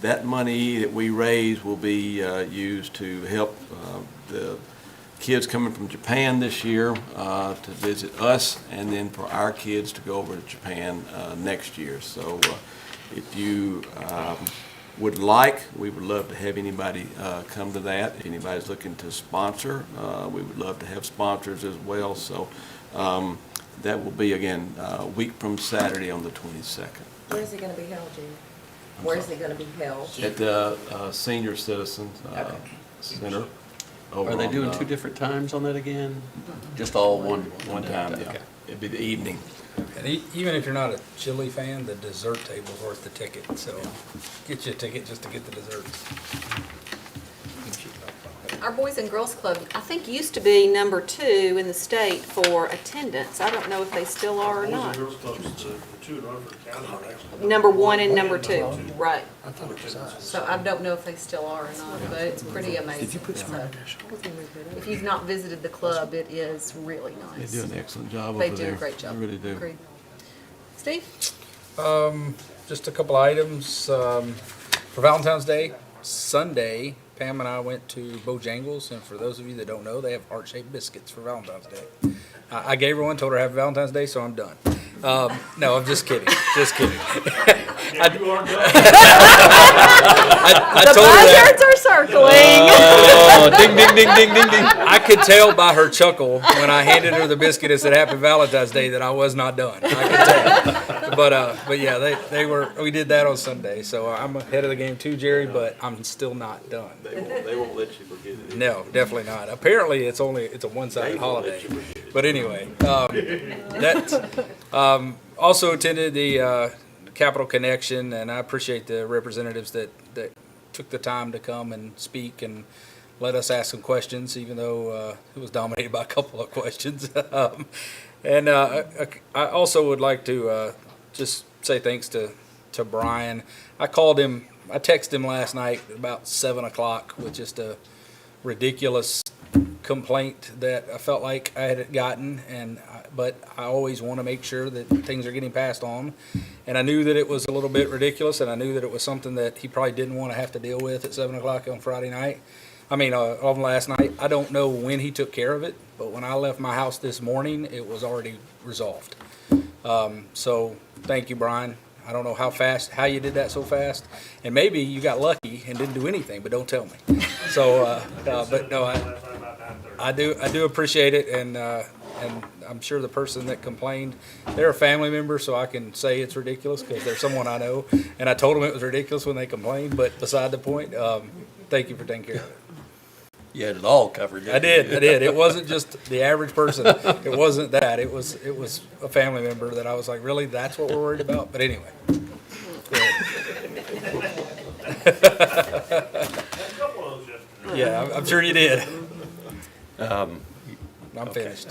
Speaker 18: that money that we raise will be used to help the kids coming from Japan this year to visit us, and then for our kids to go over to Japan next year. So if you would like, we would love to have anybody come to that. If anybody's looking to sponsor, we would love to have sponsors as well. So that will be, again, a week from Saturday on the 22nd.
Speaker 14: Where is it going to be held, Jim? Where is it going to be held?
Speaker 18: At the Senior Citizens Center.
Speaker 13: Are they doing two different times on that again? Just all one
Speaker 18: time, yeah.
Speaker 13: Okay.
Speaker 18: It'd be the evening.
Speaker 12: And even if you're not a chili fan, the dessert table's worth the ticket, so get you a ticket just to get the desserts.
Speaker 2: Our Boys and Girls Club, I think, used to be number 2 in the state for attendance. I don't know if they still are or not.
Speaker 17: Boys and Girls Club is the two in Rutherford County, actually.
Speaker 2: Number 1 and number 2, right.
Speaker 19: I thought it was us. So I don't know if they still are or not, but it's pretty amazing.
Speaker 18: Did you put some on
Speaker 19: If you've not visited the club, it is really nice.
Speaker 18: They do an excellent job over
Speaker 19: They
Speaker 18: there.
Speaker 19: do a great job.
Speaker 18: They really do.
Speaker 19: Agreed. Steve?
Speaker 12: Just a couple items. For Valentine's Day, Sunday, Pam and I went to Bojangles, and for those of you that don't know, they have heart-shaped biscuits for Valentine's Day. I gave her one, told her Happy Valentine's Day, so I'm done. No, I'm just kidding. Just kidding.
Speaker 17: Yeah, you are done.
Speaker 12: I
Speaker 2: The
Speaker 12: told her that.
Speaker 2: buzzards are circling.
Speaker 12: Oh, ding, ding, ding, ding, ding, ding. I could tell by her chuckle when I handed her the biscuit and said Happy Valentine's Day that I was not done. I could tell. But yeah, we did that on Sunday, so I'm ahead of the game too, Jerry, but I'm still not done.
Speaker 18: They won't let you forget it.
Speaker 12: No, definitely not. Apparently, it's a one-sided holiday. But anyway, also attended the Capital Connection, and I appreciate the representatives that took the time to come and speak and let us ask some questions, even though it was dominated by a couple of questions. I also would like to just say thanks to Brian. I texted him last night about 7 o'clock with just a ridiculous complaint that I felt like I had gotten, but I always want to make sure that things are getting passed on. And I knew that it was a little bit ridiculous, and I knew that it was something that he probably didn't want to have to deal with at 7 o'clock on Friday night. On last night. I don't know when he took care of it, but when I left my house this morning, it was already resolved. So thank you, Brian. I don't know how you did that so fast, and maybe you got lucky and didn't do anything, but don't tell me. So, but no, I do appreciate it, and I'm sure the person that complained, they're a family member, so I can say it's ridiculous because they're someone I know, and I told them it was ridiculous when they complained. But beside the point, thank you for taking care of it.
Speaker 13: You had it all covered.
Speaker 12: I did. It wasn't just the average person. It wasn't that. It was a family member that I was like, really, that's what we're worried about? But anyway. Yeah, I'm sure you did. I'm finished.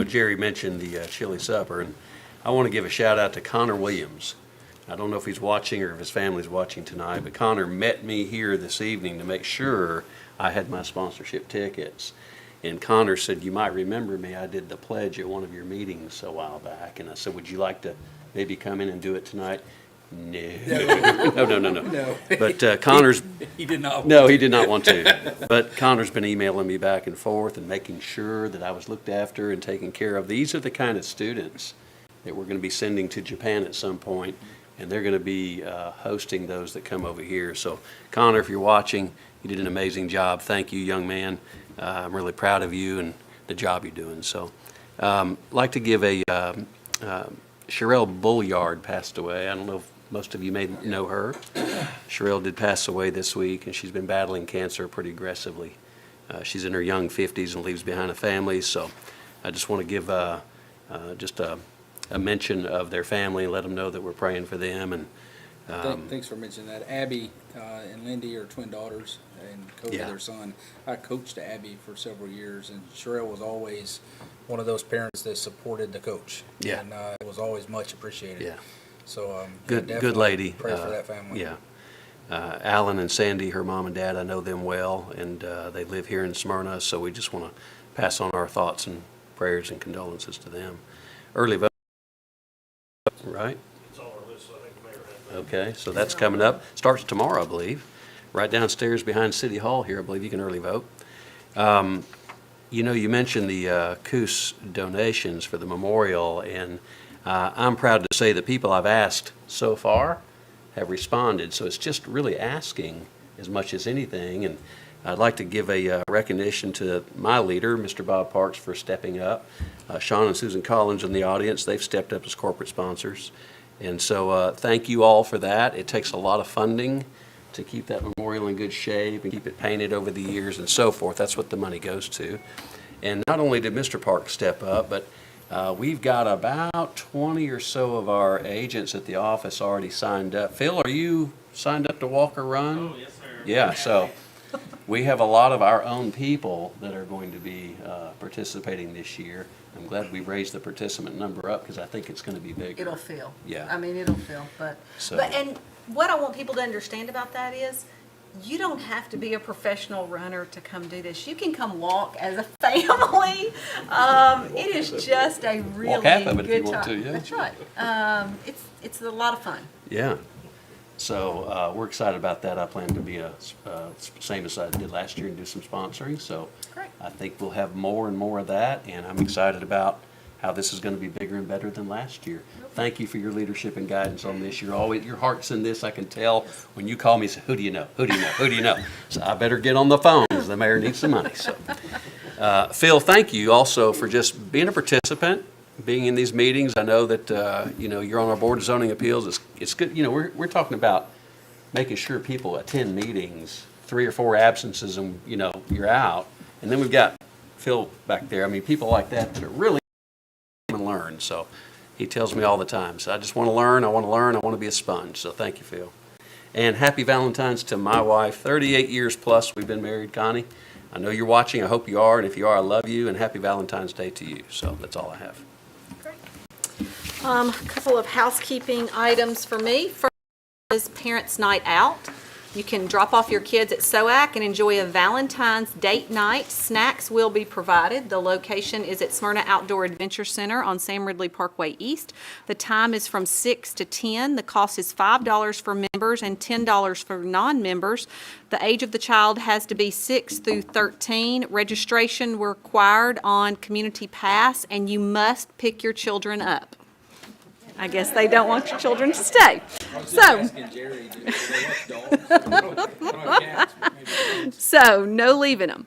Speaker 13: Jerry mentioned the chili supper, and I want to give a shout out to Connor Williams. I don't know if he's watching or if his family's watching tonight, but Connor met me here this evening to make sure I had my sponsorship tickets. And Connor said, you might remember me, I did the pledge at one of your meetings a while back. And I said, would you like to maybe come in and do it tonight? No. No. But Connor's...
Speaker 12: He did not want
Speaker 13: No,
Speaker 12: to.
Speaker 13: he did not want to. But Connor's been emailing me back and forth and making sure that I was looked after and taken care of. These are the kind of students that we're going to be sending to Japan at some point, and they're going to be hosting those that come over here. So, Connor, if you're watching, you did an amazing job. Thank you, young man. I'm really proud of you and the job you're doing. So, I'd like to give a Sherelle Bulliard passed away. I don't know if most of you may know her. Sherelle did pass away this week, and she's been battling cancer pretty aggressively. She's in her young 50s and leaves behind a family. So, I just want to give just a mention of their family and let them know that we're praying for them. And
Speaker 12: thanks for mentioning that. Abby and Lindy are twin daughters, and Cody, their son. I coached Abby for several years, and Sherelle was always one of those parents that supported the coach.
Speaker 13: Yeah.
Speaker 12: And it was always much appreciated.
Speaker 13: Yeah.
Speaker 12: So
Speaker 13: good lady.
Speaker 12: Pray for that family.
Speaker 13: Yeah. Alan and Sandy, her mom and dad, I know them well, and they live here in Smyrna, so we just want to pass on our thoughts and prayers and condolences to them. Early vote, right?
Speaker 17: It's on our list, so I think the mayor had that.
Speaker 13: Okay, so that's coming up. Starts tomorrow, I believe. Right downstairs behind City Hall here, I believe you can early vote. You mentioned the Coos donations for the memorial, and I'm proud to say the people I've asked so far have responded. So it's just really asking as much as anything. And I'd like to give a recognition to my leader, Mr. Bob Parks, for stepping up. Sean and Susan Collins in the audience, they've stepped up as corporate sponsors. And so thank you all for that. It takes a lot of funding to keep that memorial in good shape and keep it painted over the years and so forth. That's what the money goes to. And not only did Mr. Parks step up, but we've got about 20 or so of our agents at the office already signed up. Phil, are you signed up to walk or run?
Speaker 15: Oh, yes, sir.
Speaker 13: Yeah, so we have a lot of our own people that are going to be participating this year. I'm glad we raised the participant number up because I think it's going to be bigger.
Speaker 19: It'll fill.
Speaker 13: Yeah.
Speaker 19: I mean, it'll fill, but.
Speaker 2: And what I want people to understand about that is, you don't have to be a professional runner to come do this. You can come walk as a family. It is just a really
Speaker 13: Walk half of it
Speaker 2: good
Speaker 13: if you want
Speaker 2: time.
Speaker 13: to, yeah.
Speaker 2: That's right. It's a lot of fun.
Speaker 13: Yeah. So we're excited about that. I plan to be same as I did last year and do some sponsoring. So
Speaker 2: Great.
Speaker 13: I think we'll have more and more of that, and I'm excited about how this is going to be bigger and better than last year. Thank you for your leadership and guidance on this. Your heart's in this, I can tell. When you call me, say, who do you know? Who do you know? Who do you know? So I better get on the phone because the mayor needs some money. So, Phil, thank you also for just being a participant, being in these meetings. I know that you're on our Board of Zoning Appeals. It's good. We're talking about making sure people attend meetings, 3 or 4 absences, and you're out. And then we've got Phil back there. I mean, people like that are really and learn. So he tells me all the time. So I just want to learn. I want to learn. I want to be a sponge. So thank you, Phil. And happy Valentine's to my wife. 38 years plus we've been married, Connie. I know you're watching. I hope you are. And if you are, I love you. And happy Valentine's Day to you. So that's all I have.
Speaker 2: A couple of housekeeping items for me. First is Parents' Night Out. You can drop off your kids at SOAC and enjoy a Valentine's date night. Snacks will be provided. The location is at Smyrna Outdoor Adventure Center on Sam Ridley Parkway East. The time is from 6 to 10. The cost is $5 for members and $10 for non-members. The age of the child has to be 6 through 13. Registration required on Community Pass, and you must pick your children up. I guess they don't want your children to stay. So no leaving them.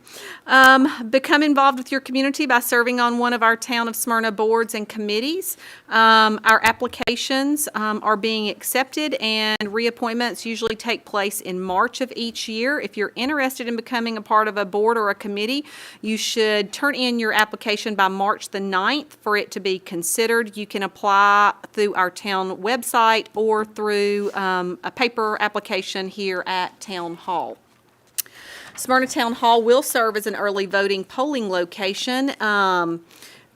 Speaker 2: Become involved with your community by serving on one of our Town of Smyrna boards and committees. Our applications are being accepted, and reappointments usually take place in March of each year. If you're interested in becoming a part of a board or a committee, you should turn in your application by March the 9th for it to be considered. You can apply through our town website or through a paper application here at Town Hall. Smyrna Town Hall will serve as an early voting polling location.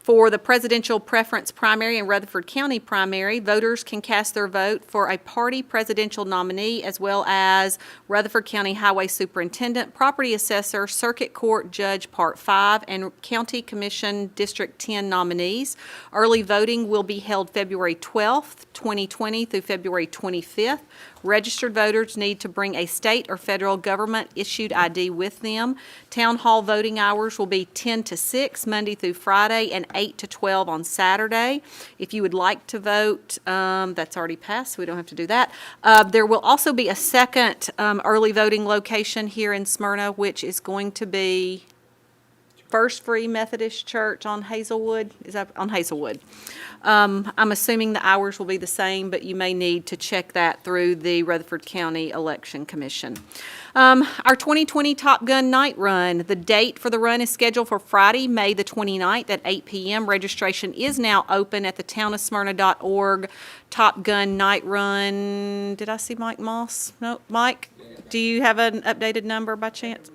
Speaker 2: For the presidential preference primary and Rutherford County primary, voters can cast their vote for a party presidential nominee as well as Rutherford County Highway Superintendent, Property Assessor, Circuit Court Judge Part 5, and County Commission District 10 nominees. Early voting will be held February 12th, 2020 through February 25th. Registered voters need to bring a state or federal government-issued ID with them. Town hall voting hours will be 10 to 6, Monday through Friday, and 8 to 12 on Saturday. If you would like to vote, that's already passed, so we don't have to do that. There will also be a second early voting location here in Smyrna, which is going to be First Free Methodist Church on Hazelwood. Is that on Hazelwood? I'm assuming the hours will be the same, but you may need to check that through the Rutherford County Election Commission. Our 2020 Top Gun Night Run. The date for the run is scheduled for Friday, May the 29th at 8 p.m. Registration is now open at the townofsmyrna.org Top Gun Night Run. Did I see Mike Moss? No, Mike, do you have an updated number by chance?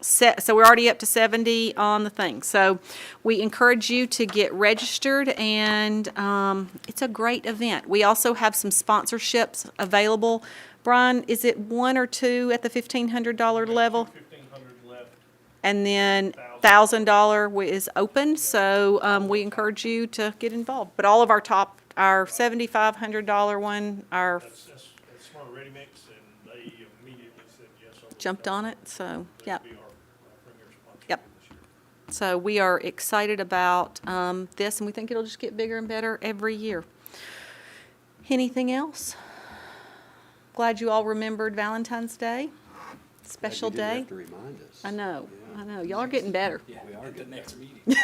Speaker 2: So we're already up to 70 on the thing. So we encourage you to get registered, and it's a great event. We also have some sponsorships available. Brian, is it one or two at the $1,500 level? $1,500 left. And then $1,000 is open. So we encourage you to get involved. But all of our $7,500 one, that's
Speaker 17: Smart Ready Mix, and they immediately said yes.
Speaker 2: Jumped on it. So yeah. Yep. So we are excited about this, and we think it'll just get bigger and better every year. Anything else? Glad you all remembered Valentine's Day. Special day.
Speaker 13: You have to remind us.
Speaker 2: I know. Yeah. I know. Y'all are getting better.
Speaker 13: Yeah, we are getting next meeting.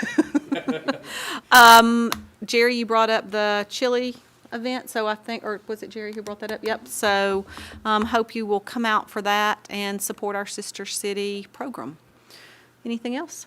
Speaker 2: Jerry, you brought up the chili event, so I think, or was it Jerry who brought that up? Yep. So hope you will come out for that and support our Sister City program. Anything else?